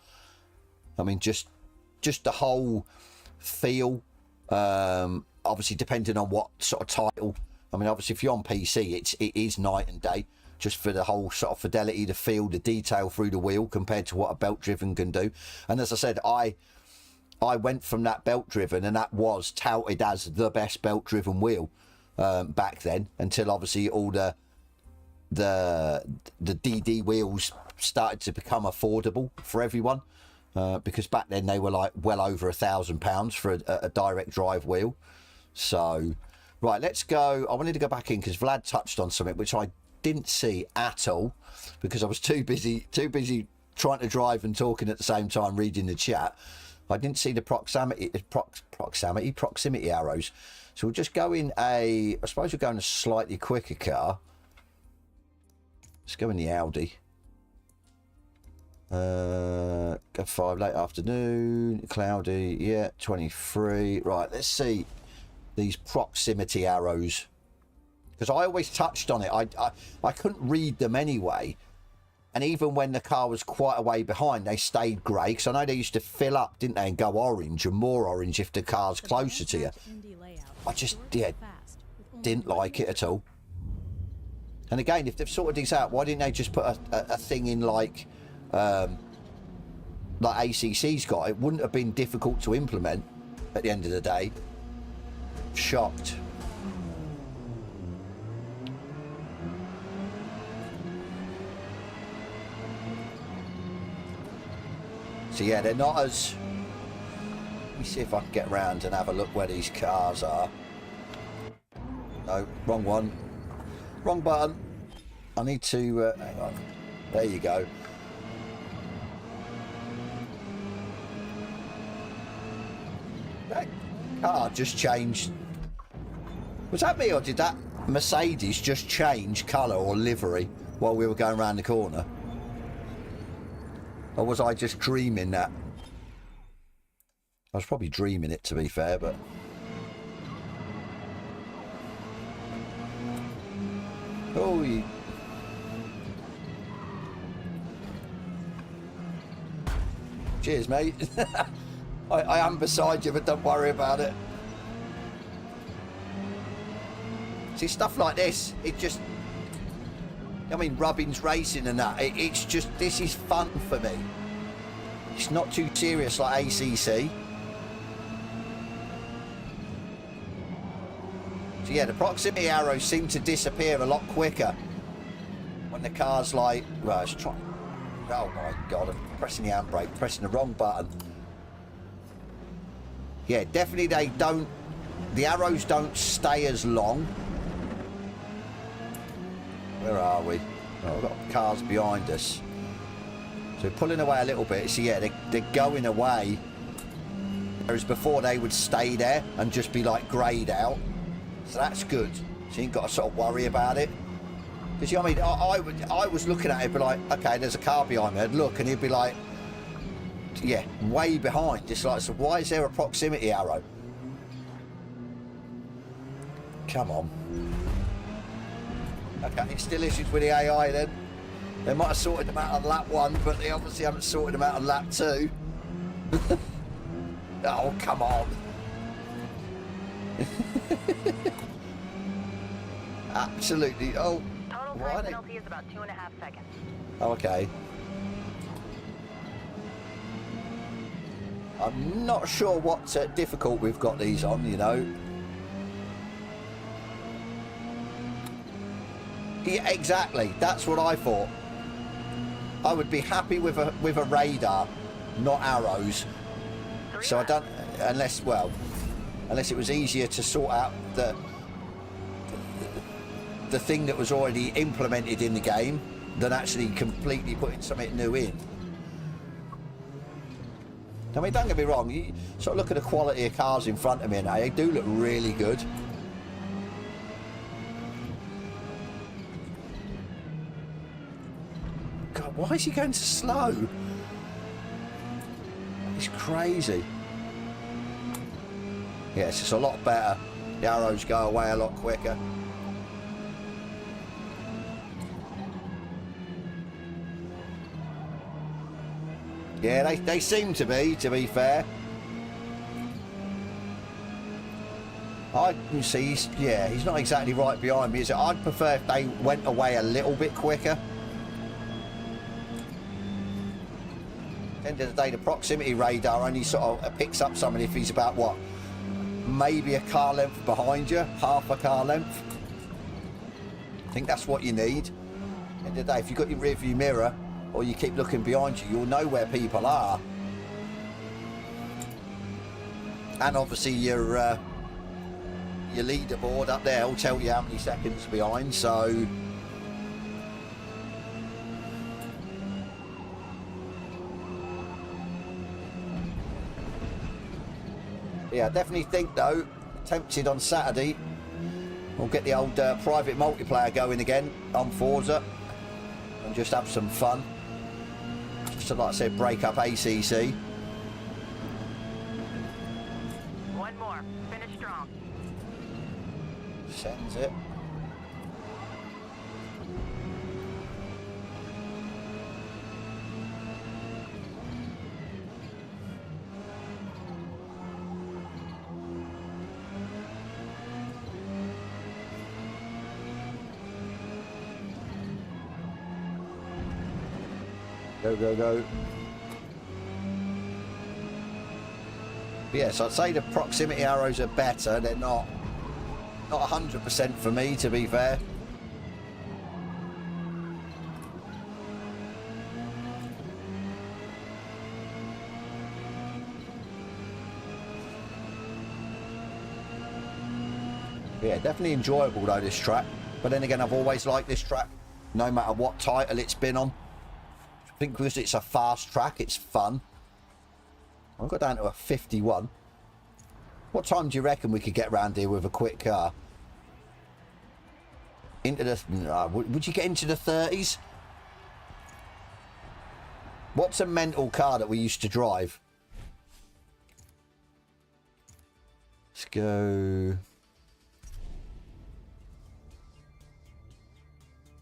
I mean, just the whole feel, obviously depending on what sort of title. I mean, obviously if you're on PC, it is night and day, just for the whole sort of fidelity, the feel, the detail through the wheel compared to what a belt driven can do. And as I said, I went from that belt driven, and that was touted as the best belt driven wheel. back then, until obviously all the DD wheels started to become affordable for everyone, because back then they were like well over £1,000 for a direct drive wheel. So right, let's go. I wanted to go back in because Vlad touched on something which I didn't see at all, because I was too busy trying to drive and talking at the same time, reading the chat. I didn't see the proximity arrows. So we'll just go in I suppose we'll go in a slightly quicker car. Let's go in the Audi. Go 5 late afternoon, cloudy, yeah, 23. Right, let's see these proximity arrows, because I always touched on it. I couldn't read them anyway, and even when the car was quite a way behind, they stayed grey, because I know they used to fill up, didn't they, and go orange and more orange if the car's closer to you. I just didn't like it at all. And again, if they've sorted these out, why didn't they just put a thing in like ACC's got? It wouldn't have been difficult to implement at the end of the day. Shocked. So yeah, they're not as... Let me see if I can get around and have a look where these cars are. No, wrong one. Wrong button. I need to... hang on. There you go. That car just changed. Was that me, or did that Mercedes just change colour or livery while we were going around the corner? Or was I just dreaming that? I was probably dreaming it, to be fair, but... Oh, cheers, mate. I am beside you, but don't worry about it. See, stuff like this, it just... I mean, Rubbin's racing and that, it's just... This is fun for me. It's not too serious like ACC. So yeah, the proximity arrows seem to disappear a lot quicker when the car's like... Well, let's try... Oh my God, I'm pressing the handbrake, pressing the wrong button. Yeah, definitely they don't... The arrows don't stay as long. Where are we? Oh, we've got cars behind us. So we're pulling away a little bit. So yeah, they're going away. Whereas before they would stay there and just be like greyed out. So that's good. So you ain't got to sort of worry about it. Because, you know what I mean? I was looking at it, be like, okay, there's a car behind me. I'd look and he'd be like, yeah, way behind. It's like, so why is there a proximity arrow? Come on. Okay, it still issues with the AI then. They might have sorted them out on lap 1, but they obviously haven't sorted them out on lap 2. Oh, come on. Absolutely. Oh, Total time penalty is about 2.5 seconds. Oh, okay. I'm not sure what difficult we've got these on, you know. Yeah, exactly. That's what I thought. I would be happy with a radar, not arrows. So I don't, unless it was easier to sort out the thing that was already implemented in the game than actually completely putting something new in. I mean, don't get me wrong, you sort of look at the quality of cars in front of me now, they do look really good. God, why is he going so slow? It's crazy. Yes, it's a lot better. The arrows go away a lot quicker. Yeah, they seem to be fair. I can see, he's not exactly right behind me, is it? I'd prefer if they went away a little bit quicker. At the end of the day, the proximity radar only sort of picks up someone if he's about, what, maybe a car length behind you, half a car length. I think that's what you need. At the end of the day, if you've got your rear view mirror or you keep looking behind you, you'll know where people are. And obviously your leaderboard up there will tell you how many seconds behind, so yeah, I definitely think though, tempted on Saturday, we'll get the old private multiplayer going again on Forza and just have some fun. Just to, like I said, break up ACC. One more. Finish strong. Sends it. Go, go, go. But yes, I'd say the proximity arrows are better. They're not 100% for me, to be fair. Yeah, definitely enjoyable though, this track. But then again, I've always liked this track, no matter what title it's been on. I think because it's a fast track, it's fun. I've got down to a 51. What time do you reckon we could get around here with a quick car? Into the... would you get into the 30s? What's a mental car that we used to drive? Let's go...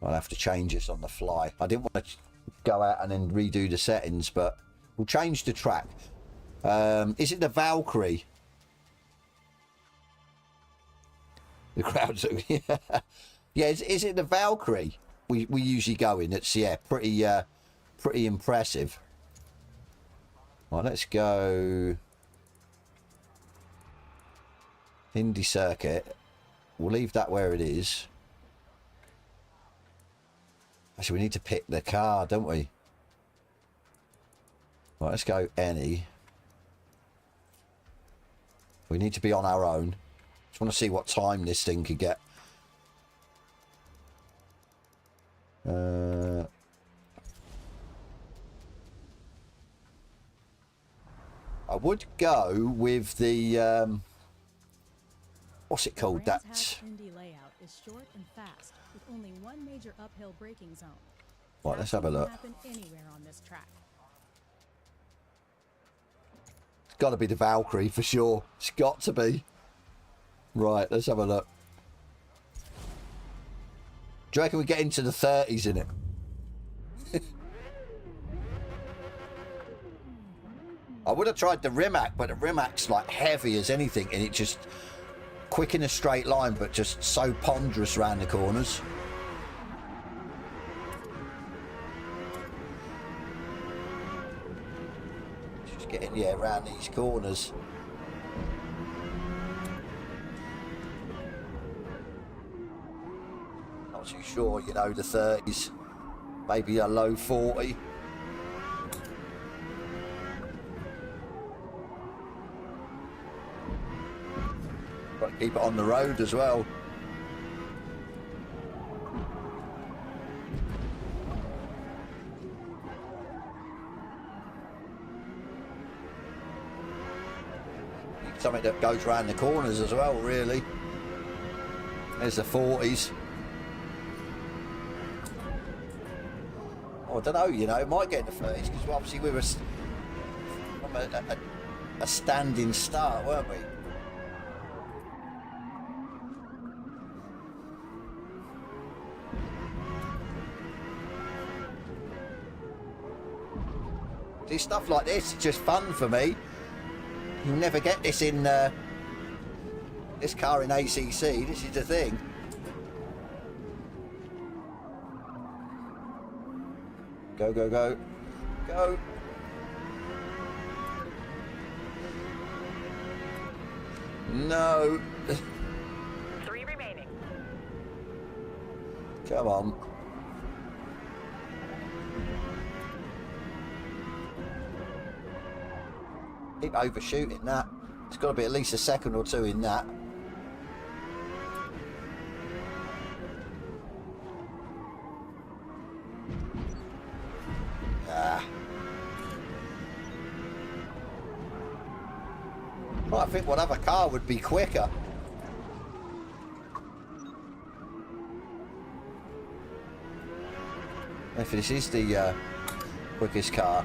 I'll have to change this on the fly. I didn't want to go out and then redo the settings, but we'll change the track. Is it the Valkyrie? The crowd's... Yeah, is it the Valkyrie we usually go in? It's, yeah, pretty impressive. Right, let's go... Indy Circuit. We'll leave that where it is. Actually, we need to pick the car, don't we? Right, let's go any. We need to be on our own. Just want to see what time this thing could get. I would go with the what's it called? That Indy layout is short and fast, with only one major uphill braking zone. Right, let's have a look. Happen anywhere on this track. It's got to be the Valkyrie for sure. It's got to be. Right, let's have a look. Do you reckon we get into the 30s in it? I would have tried the Rimac, but the Rimac's like heavy as anything, and it just quick in a straight line, but just so ponderous around the corners. Just getting, yeah, around these corners. Not too sure, you know, the 30s, maybe a low 40. Got to keep it on the road as well. Need something that goes around the corners as well, really. There's the 40s. Oh, I don't know, you know, it might get in the 30s because obviously we were from a standing start, weren't we? See, stuff like this is just fun for me. You'll never get this in this car in ACC. This is the thing. Go, go, go. Go. No. 3 remaining. Come on. Keep overshooting that. It's got to be at least a second or two in that. Well, I think what other car would be quicker. If this is the quickest car.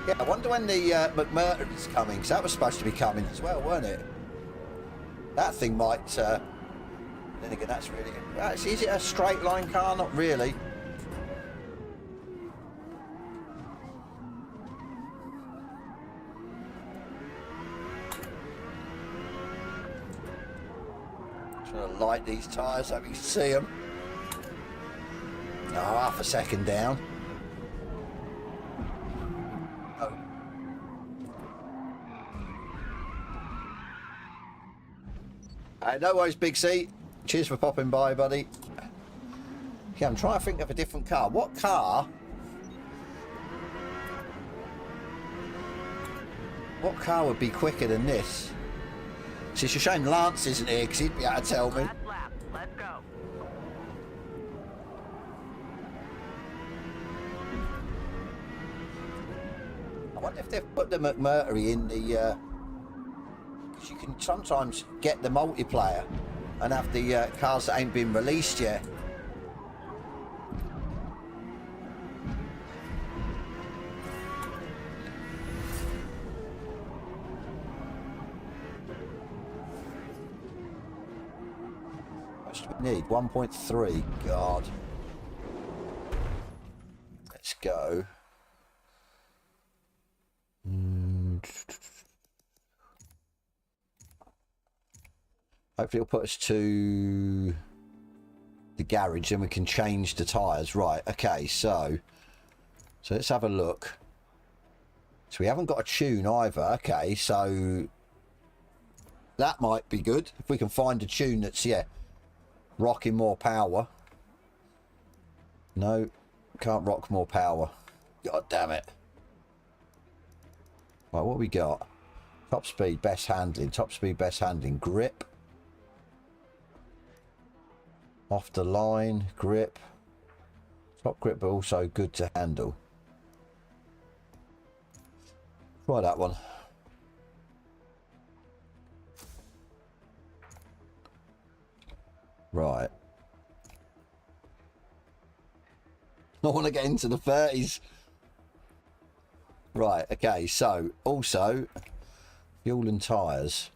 Yeah, I wonder when the McMurtry's coming, because that was supposed to be coming as well, weren't it? That thing might... then again, that's really... Actually, is it a straight line car? Not really. Trying to light these tyres so we can see them. Oh, half a second down. Oh. No worries, Big C. Cheers for popping by, buddy. Yeah, I'm trying to think of a different car. What car? What car would be quicker than this? It's a shame Lance isn't here, because he'd be able to tell me. Last lap. Let's go. I wonder if they've put the McMurtry in the... because you can sometimes get the multiplayer and have the cars that ain't been released yet. What do we need? 1.3. God. Let's go. Hopefully it'll put us to the garage and we can change the tyres. Right, okay, so let's have a look. So we haven't got a tune either. Okay, so that might be good. If we can find a tune that's, yeah, rocking more power. No, can't rock more power. God damn it. Right, what we got? Top speed, best handling. Top speed, best handling. Grip. Off the line, grip. Top grip, but also good to handle. Try that one. Right. I want to get into the 30s. Right, okay, so also fuel and tyres.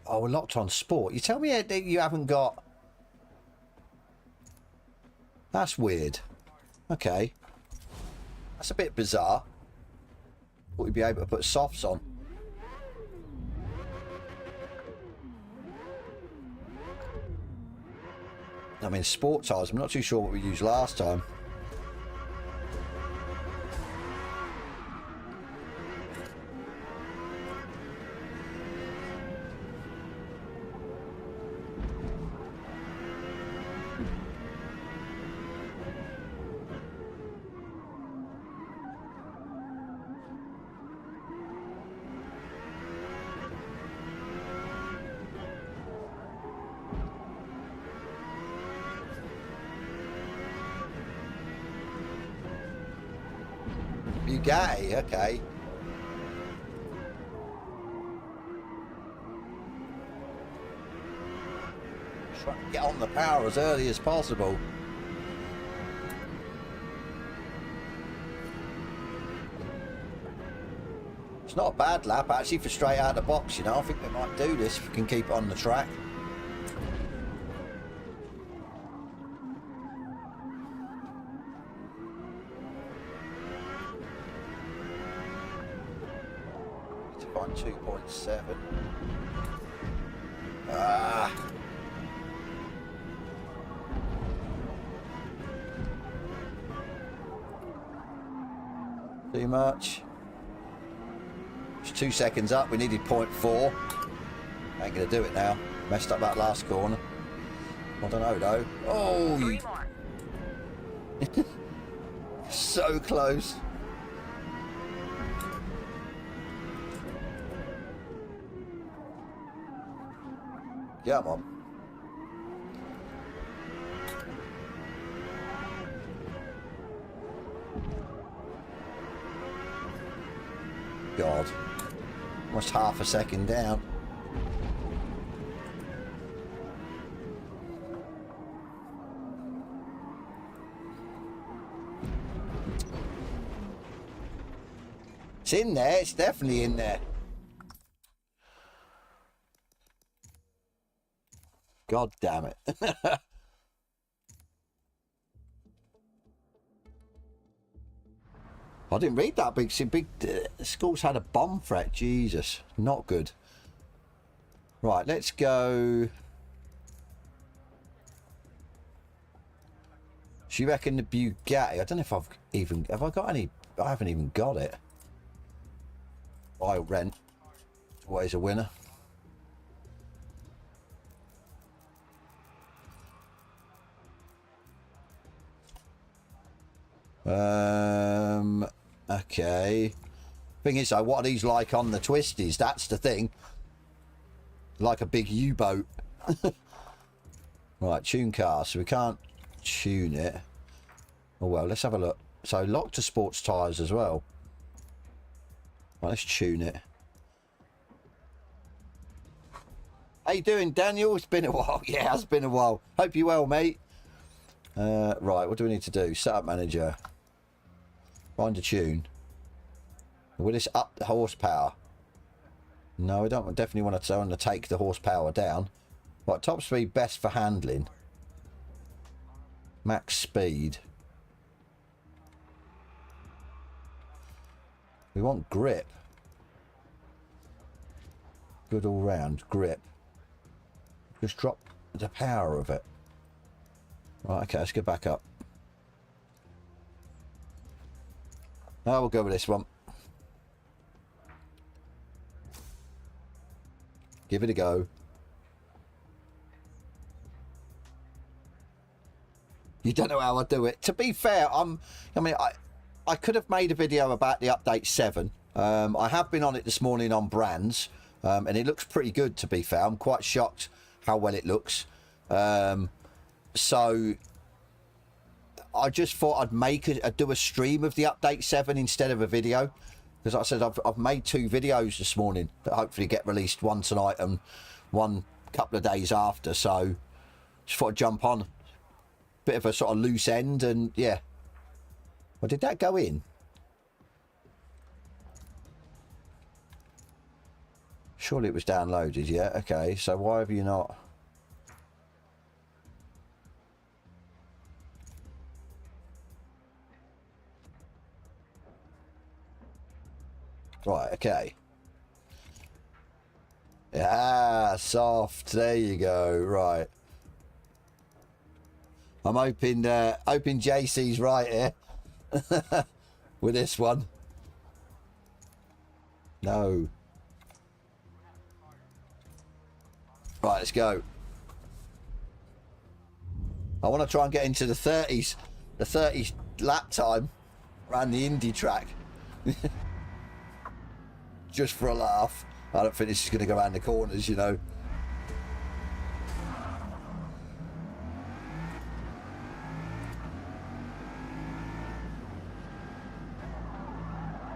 Oh, we're locked on sport. You tell me that you haven't got... That's weird. Okay. That's a bit bizarre. Thought we'd be able to put softs on. I mean, sport tyres, I'm not too sure what we used last time. Bugatti, okay. Try to get on the power as early as possible. It's not a bad lap actually for straight out of the box, you know. I think we might do this if we can keep it on the track. To find 2.7. Too much. It's 2 seconds up. We needed 0.4. Ain't gonna do it now. Messed up that last corner. I don't know though. Oh, 3 you... more. so close. Come on. God. Almost half a second down. It's in there. It's definitely in there. God damn it. I didn't read that big. See, school's had a bomb threat. Jesus, not good. Right, let's go. So you reckon the Bugatti? I don't know if I've even... Have I got any? I haven't even got it. Buy or rent. Always a winner. Okay. Thing is though, what are these like on the twisties? That's the thing. Like a big U-boat. Right, tune car. So we can't tune it. Oh well, let's have a look. So lock to sports tyres as well. Right, let's tune it. How you doing, Daniel? It's been a while. Yeah, it's been a while. Hope you're well, mate. Right, what do we need to do? Setup manager. Find a tune. Will this up the horsepower? No, we don't definitely want to take the horsepower down. Right, top speed best for handling. Max speed. We want grip. Good all round grip. Just drop the power of it. Right, okay, let's go back up. Now we'll go with this one. Give it a go. You don't know how I do it. To be fair, I could have made a video about the update 7. I have been on it this morning on brands, and it looks pretty good, to be fair. I'm quite shocked how well it looks. So I just thought I'd do a stream of the update 7 instead of a video, because like I said, I've made 2 videos this morning that hopefully get released, one tonight and one couple of days after. So just thought I'd jump on, bit of a sort of loose end, and yeah. Well, did that go in? Surely it was downloaded. Yeah, okay, so why have you not? Right, okay. Yeah, soft. There you go. Right. I'm hoping JC's right here with this one. No. Right, let's go. I want to try and get into the 30s lap time around the Indy track. Just for a laugh. I don't think this is going to go around the corners, you know.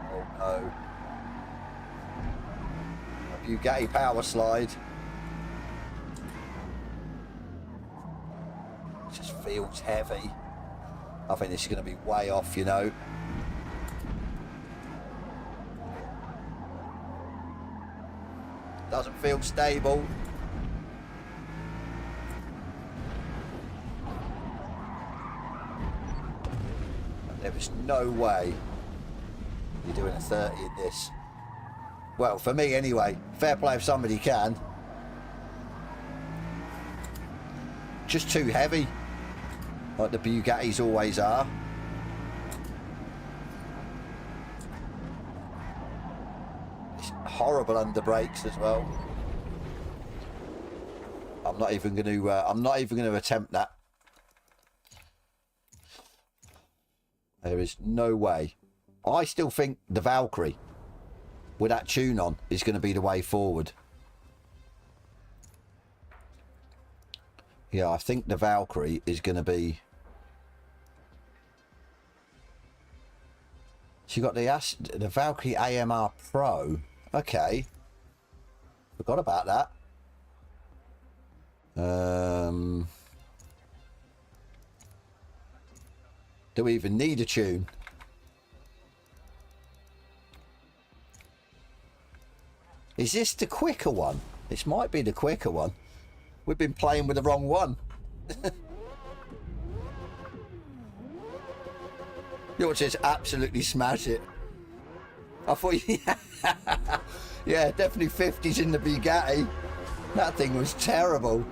Oh no. A Bugatti power slide. It just feels heavy. I think this is going to be way off, you know. Doesn't feel stable. There was no way you're doing a 30 in this. Well, for me anyway. Fair play if somebody can. Just too heavy, like the Bugattis always are. horrible under brakes as well. I'm not even going to attempt that. There is no way. I still think the Valkyrie with that tune on is going to be the way forward. Yeah, I think the Valkyrie is going to be... So you got the Valkyrie AMR Pro. Okay. Forgot about that. Do we even need a tune? Is this the quicker one? This might be the quicker one. We've been playing with the wrong one. You want to just absolutely smash it. I thought, yeah, definitely 50s in the Bugatti. That thing was terrible.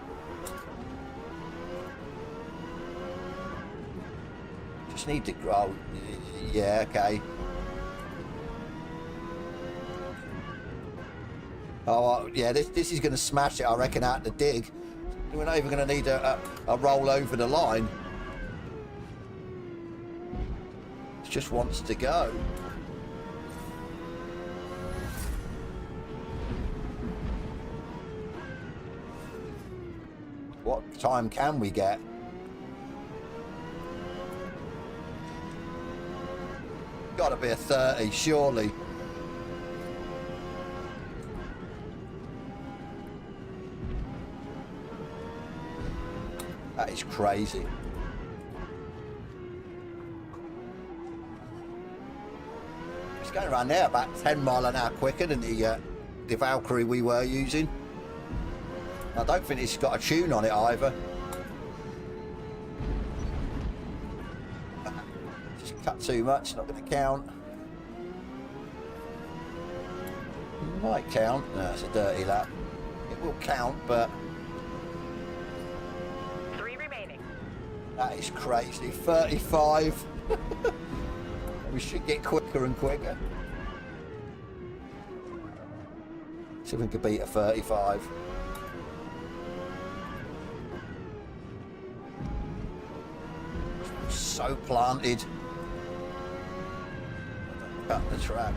Just need to, oh, yeah, okay. Oh, yeah, this is going to smash it, I reckon, out the dig. We're not even going to need a roll over the line. It just wants to go. What time can we get? Got to be a 30, surely. That is crazy. It's going around there about 10 mile an hour quicker than the Valkyrie we were using. I don't think it's got a tune on it either. Just cut too much, not going to count. Might count. No, it's a dirty lap. It will count, but... That is crazy. 35. We should get quicker and quicker. See if we can beat a 35. So planted. Cut the track.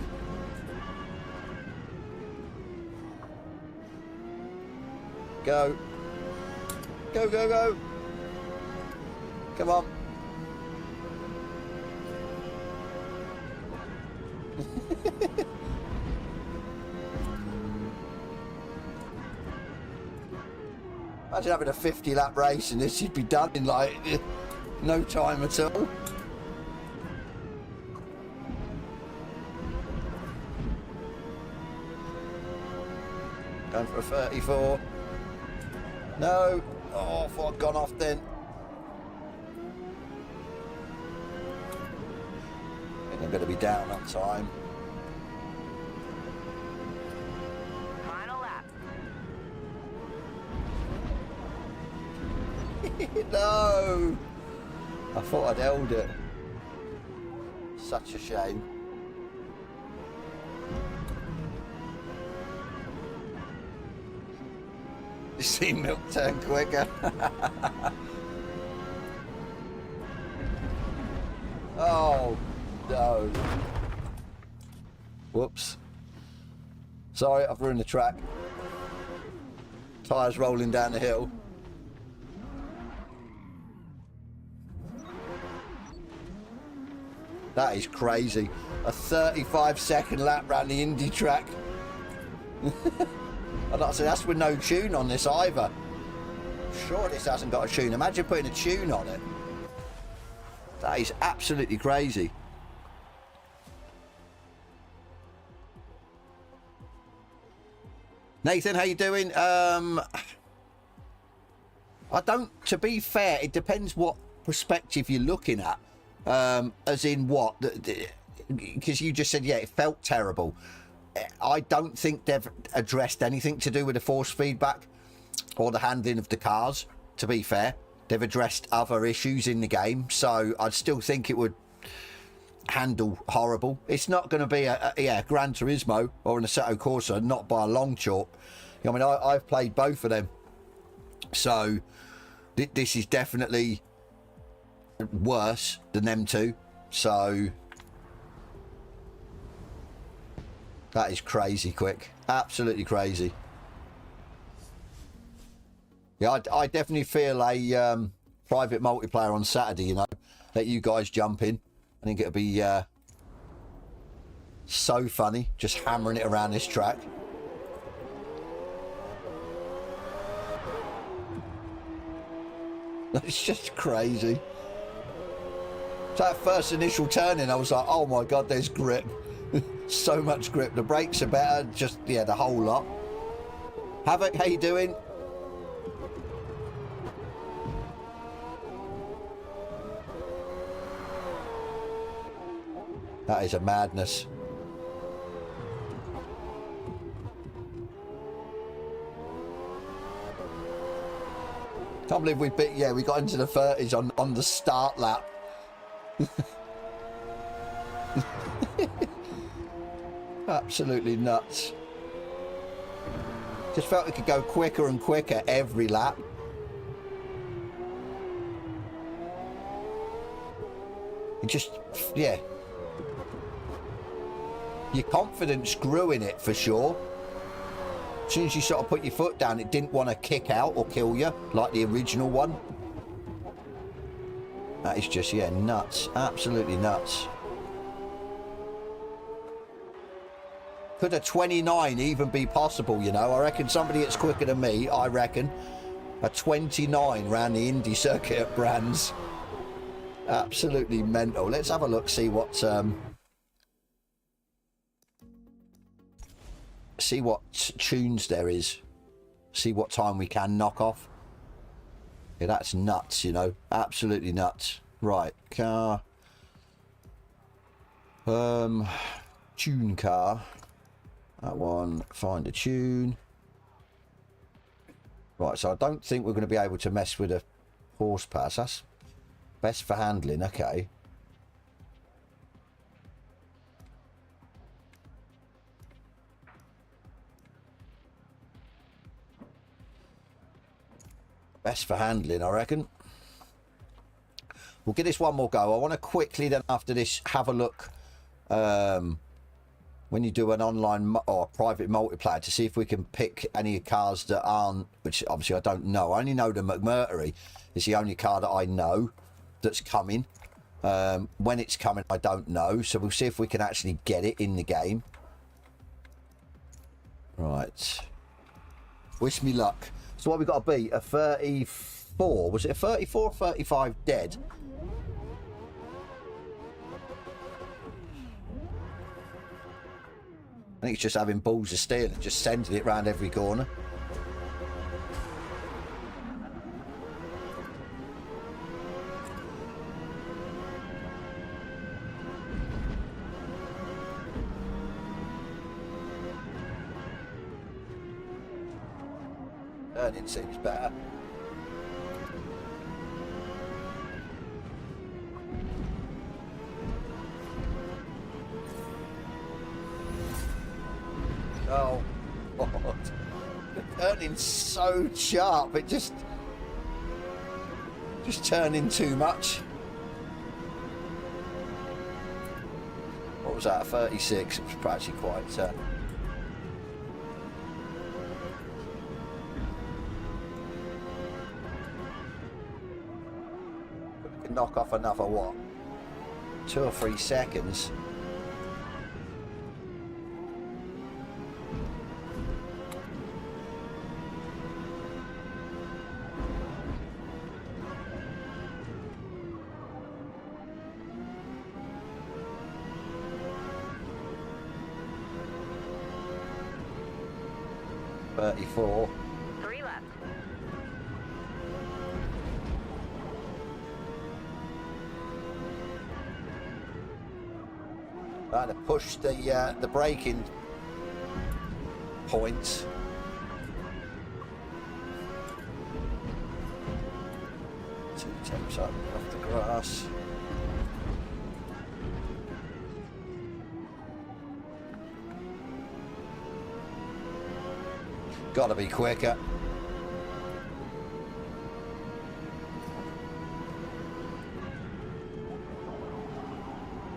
Go. Go, go, go. Come on. Imagine having a 50 lap race and this should be done in like no time at all. Going for a 34. No. Oh, I thought I'd gone off then. I'm going to be down on time. Final lap. No! I thought I'd held it. Such a shame. You see milk turn quicker. Oh. No. Whoops. Sorry, I've ruined the track. Tyres rolling down the hill. That is crazy. A 35-second lap round the Indy track. I'd like to say that's with no tune on this either. I'm sure this hasn't got a tune. Imagine putting a tune on it. That is absolutely crazy. Nathan, how you doing? I don't, to be fair, it depends what perspective you're looking at. As in what? Because you just said, yeah, it felt terrible. I don't think they've addressed anything to do with the force feedback or the handling of the cars, to be fair. They've addressed other issues in the game, so I'd still think it would handle horrible. It's not going to be a Gran Turismo or an Assetto Corsa, not by a long chalk. I mean, I've played both of them, so this is definitely worse than them two. So that is crazy quick, absolutely crazy. Yeah, I definitely feel a private multiplayer on Saturday, you know, let you guys jump in. I think it'll be so funny just hammering it around this track. It's just crazy. So that first initial turning, I was like, oh my god, there's grip. So much grip. The brakes are better, just, yeah, the whole lot. Havoc, how you doing? That is a madness. Can't believe we bit, yeah, we got into the 30s on the start lap. Absolutely nuts. Just felt we could go quicker and quicker every lap. It just, yeah. Your confidence grew in it for sure. As soon as you sort of put your foot down, it didn't want to kick out or kill you like the original one. That is just, yeah, nuts. Absolutely nuts. Could a 29 even be possible, you know? I reckon somebody that's quicker than me, I reckon. A 29 round the Indy circuit at Brands. Absolutely mental. Let's have a look, see what tunes there is. See what time we can knock off. Yeah, that's nuts, you know. Absolutely nuts. Right, car. Tune car. That one, find a tune. Right, so I don't think we're going to be able to mess with a horsepower. So that's best for handling, okay. Best for handling, I reckon. We'll give this one more go. I want to quickly then after this have a look when you do an online or private multiplayer to see if we can pick any cars that aren't, which obviously I don't know. I only know the McMurtry is the only car that I know that's coming. When it's coming, I don't know. So we'll see if we can actually get it in the game. Right. Wish me luck. So what we got to beat? A 34. Was it a 34 or 35 dead? I think it's just having balls of steel and just sending it round every corner. Turning seems better. Oh, God. The turning's so sharp, it just turning too much. What was that, a 36? It was practically quite... we can knock off another, what, 2 or 3 seconds. .34. 3 left. Trying to push the braking points. Two temps up off the grass. Got to be quicker.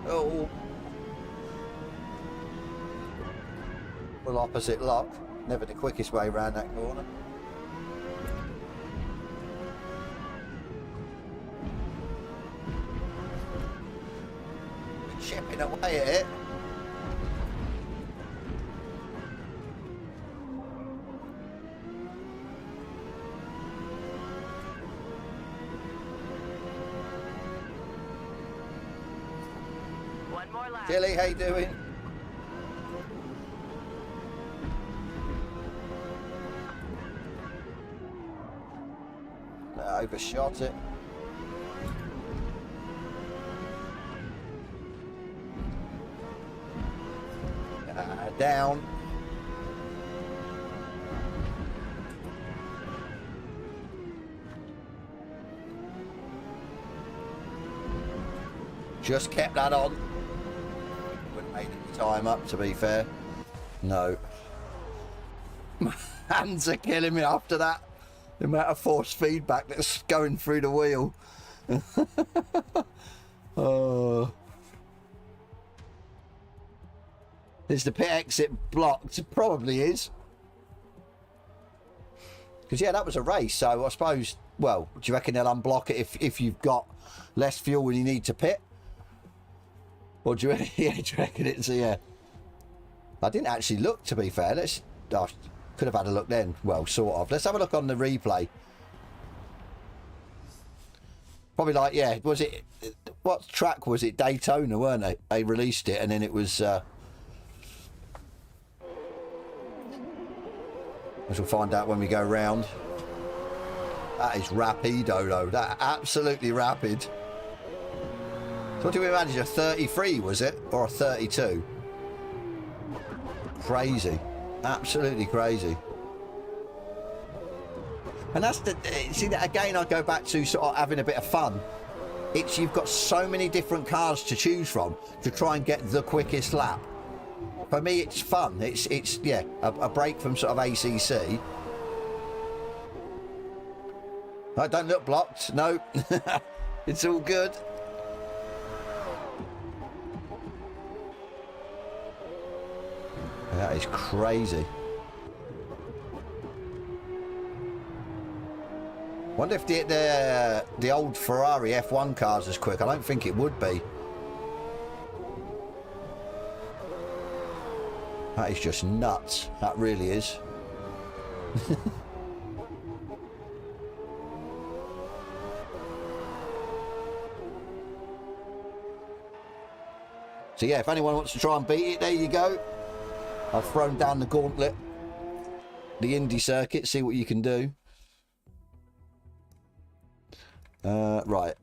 Oh. Full opposite lock. Never the quickest way around that corner. We're chipping away at it. One more lap. Tilly, how you doing? Overshot it. Down. Just kept that on. Wouldn't make any time up, to be fair. No. My hands are killing me after that. The amount of force feedback that's going through the wheel. Oh. Is the pit exit blocked? It probably is. Because, yeah, that was a race, so I suppose, well, do you reckon they'll unblock it if you've got less fuel when you need to pit? Or do you reckon, yeah, do you reckon it's, yeah. I didn't actually look, to be fair. I could have had a look then. Well, sort of. Let's have a look on the replay. Probably like, yeah, was it, what track was it? Daytona, weren't they? They released it and then it was, which we'll find out when we go round. That is rapido though. That absolutely rapid. So what do we manage? A 33 was it? Or a 32? Crazy. Absolutely crazy. And that's the, see that again, I go back to sort of having a bit of fun. It's, you've got so many different cars to choose from to try and get the quickest lap. For me, it's fun. It's yeah, a break from sort of ACC. I don't look blocked. No, it's all good. That is crazy. Wonder if the old Ferrari F1 cars is quick. I don't think it would be. That is just nuts. That really is. So yeah, if anyone wants to try and beat it, there you go. I've thrown down the gauntlet. The Indy circuit, see what you can do. Right.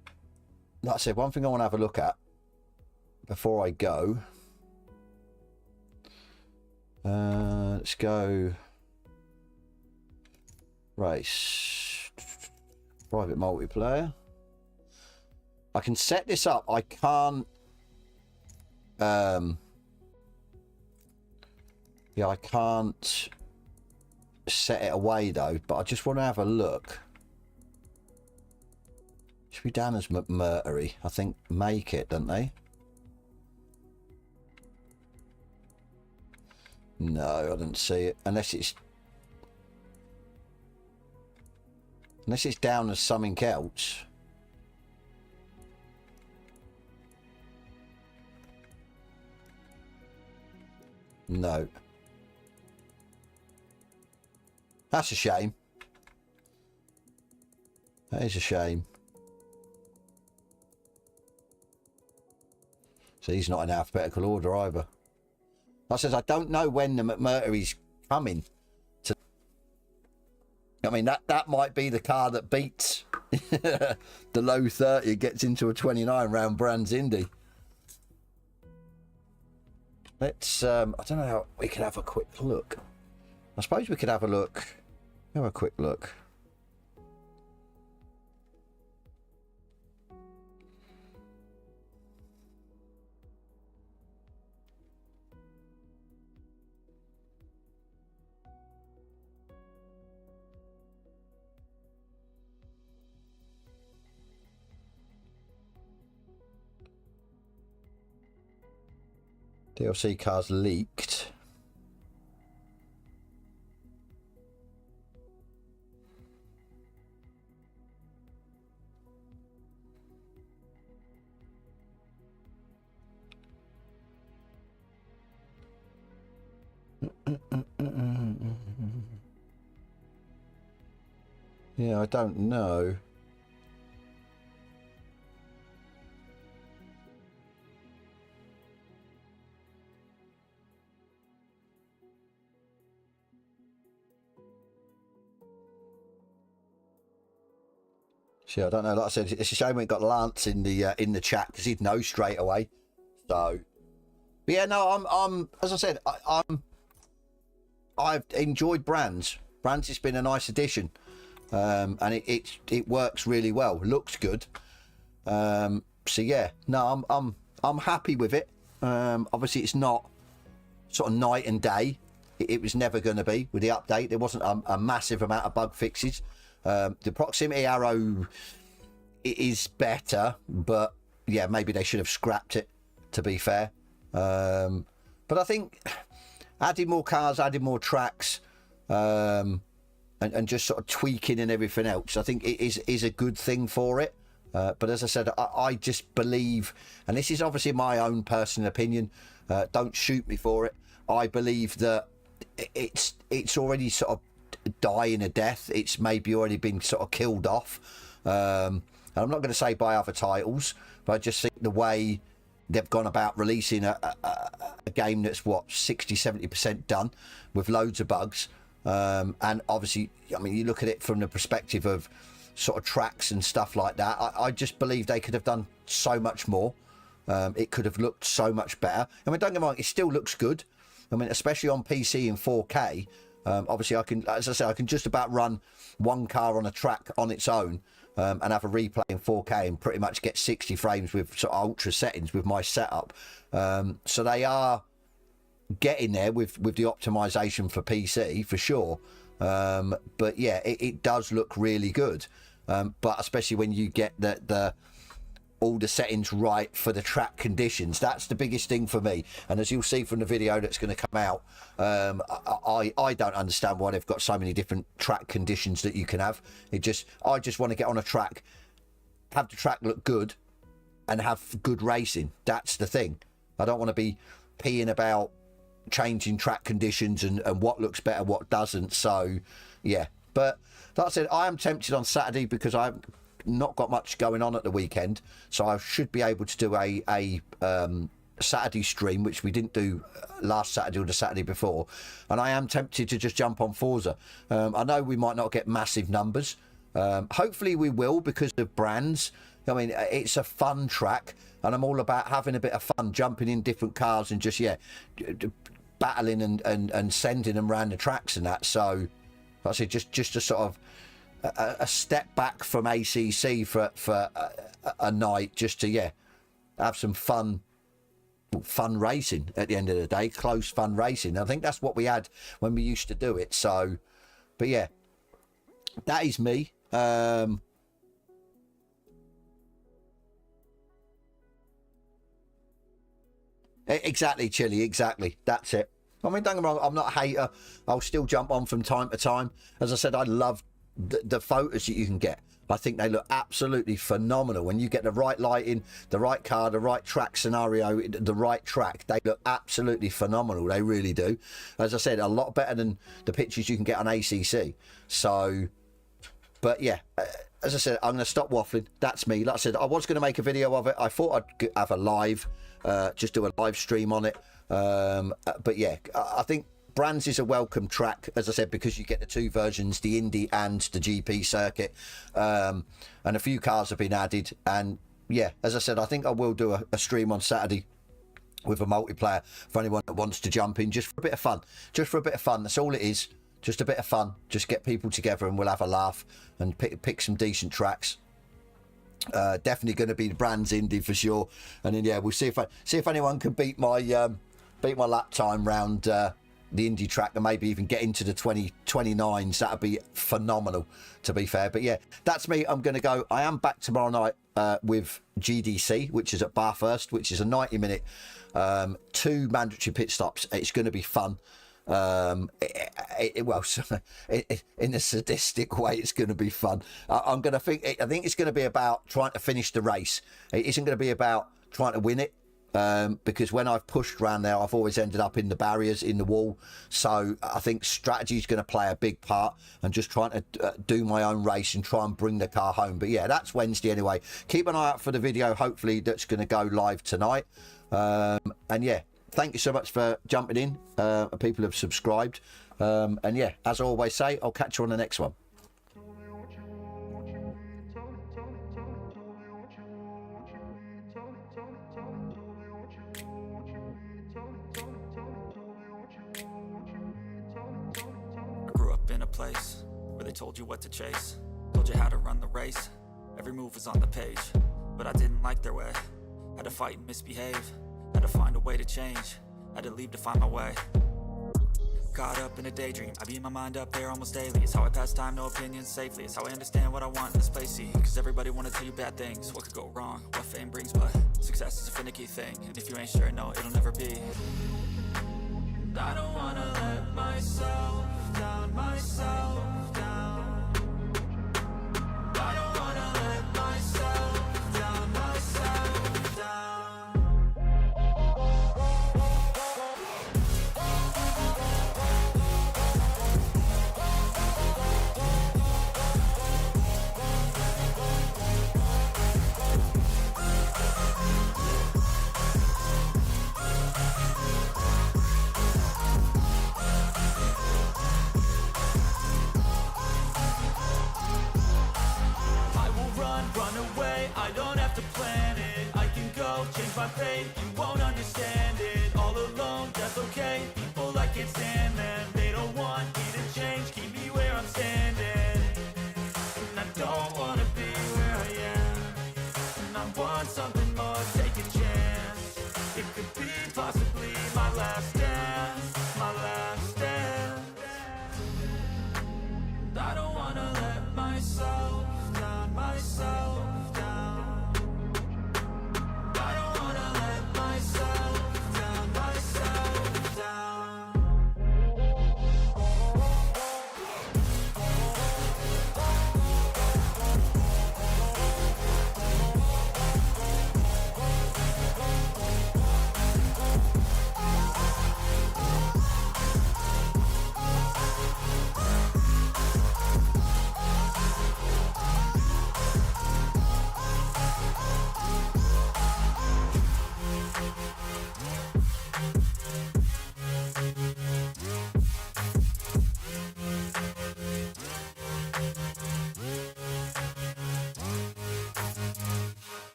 Like I said, one thing I want to have a look at before I go. Let's go race, private multiplayer. I can set this up. I can't yeah, I can't set it away though, but I just want to have a look. Should be down as McMurtry. I think make it, don't they? No, I didn't see it. Unless it's down as something else. No. That's a shame. That is a shame. So he's not in alphabetical order either. I says I don't know when the McMurtry's coming to. I mean that might be the car that beats the low 30, gets into a 29 round Brands Indy. Let's I don't know how we could have a quick look. I suppose we could have a look. Have a quick look. DLC cars leaked. Yeah, I don't know. See, I don't know. Like I said, it's a shame we ain't got Lance in the chat because he'd know straight away. So, but yeah, no, I'm as I said, I've enjoyed Brands. Brands has been a nice addition, and it works really well. Looks good. So yeah, no, I'm happy with it. Obviously, it's not sort of night and day. It was never going to be with the update. There wasn't a massive amount of bug fixes. The proximity arrow is better, but yeah, maybe they should have scrapped it, to be fair. But I think adding more cars, adding more tracks, and just sort of tweaking and everything else, I think it is a good thing for it. But as I said, I just believe, and this is obviously my own personal opinion, don't shoot me for it. I believe that it's already sort of dying a death. It's maybe already been sort of killed off. And I'm not going to say by other titles, but I just think the way they've gone about releasing a game that's what 60-70% done with loads of bugs, and obviously, I mean, you look at it from the perspective of sort of tracks and stuff like that. I just believe they could have done so much more. It could have looked so much better. I mean, don't get me wrong, it still looks good. I mean, especially on PC in 4K. Obviously, I can, as I say, I can just about run one car on a track on its own, and have a replay in 4K and pretty much get 60 frames with sort of ultra settings with my setup. So they are getting there with the optimization for PC for sure. But yeah, it does look really good. But especially when you get all the settings right for the track conditions, that's the biggest thing for me. And as you'll see from the video that's going to come out, I don't understand why they've got so many different track conditions that you can have. I just want to get on a track, have the track look good, and have good racing. That's the thing. I don't want to be peeing about changing track conditions and what looks better, what doesn't. So yeah, but like I said, I am tempted on Saturday because I've not got much going on at the weekend, so I should be able to do a Saturday stream, which we didn't do last Saturday or the Saturday before, and I am tempted to just jump on Forza. I know we might not get massive numbers. Hopefully we will, because of Brands. I mean, it's a fun track, and I'm all about having a bit of fun, jumping in different cars and just, yeah, battling and sending them around the tracks and that. So like I said, just a sort of a step back from ACC for a night, just to, yeah, have some fun racing at the end of the day, close fun racing. I think that's what we had when we used to do it. So, but yeah, that is me. Exactly, Chili, exactly. That's it. I mean, don't get me wrong, I'm not a hater. I'll still jump on from time to time. As I said, I love the photos that you can get. I think they look absolutely phenomenal when you get the right lighting, the right car, the right track scenario, the right track. They look absolutely phenomenal. They really do. As I said, a lot better than the pictures you can get on ACC. So, but yeah, as I said, I'm going to stop waffling. That's me. Like I said, I was going to make a video of it. I thought I'd have a live, just do a live stream on it. But yeah, I think Brands is a welcome track, as I said, because you get the two versions, the Indy and the GP circuit, and a few cars have been added. And yeah, as I said, I think I will do a stream on Saturday with a multiplayer for anyone that wants to jump in, just for a bit of fun. Just for a bit of fun. That's all it is. Just a bit of fun. Just get people together and we'll have a laugh and pick some decent tracks. Definitely going to be the Brands Indy for sure. And then yeah, we'll see if anyone can beat my lap time round the Indy track and maybe even get into the 2029s. That would be phenomenal, to be fair. But yeah, that's me. I'm going to go. I am back tomorrow night with GDC, which is at Bathurst, which is a 90-minute, 2 mandatory pit stops. It's going to be fun. Well, in a sadistic way, it's going to be fun. I think it's going to be about trying to finish the race. It isn't going to be about trying to win it. Because when I've pushed around there, I've always ended up in the barriers, in the wall. So I think strategy is going to play a big part, and just trying to do my own race and try and bring the car home. But yeah, that's Wednesday anyway. Keep an eye out for the video, hopefully, that's going to go live tonight. And yeah, thank you so much for jumping in. People have subscribed. And yeah, as I always say, I'll catch you on the next one. Place where they told you what to chase, told you how to run the race, every move was on the page, but I didn't like their way. Had to fight and misbehave, had to find a way to change, had to leave to find my way. Caught up in a daydream, I beat my mind up there almost daily. It's how I pass time, no opinions safely. It's how I understand what I want in this place, see. Cause everybody wanna tell you bad things, what could go wrong, what fame brings, but success is a finicky thing, and if you ain't sure, no, it'll never be. And I don't wanna let myself down, myself down. I don't wanna let myself down, myself down. Run away, I don't have to plan it. I can go, change my fate, you won't understand it. All alone, that's okay. People I can't stand them, they don't want me to change, keep me where I'm standing. And I don't wanna be where I am, and I want something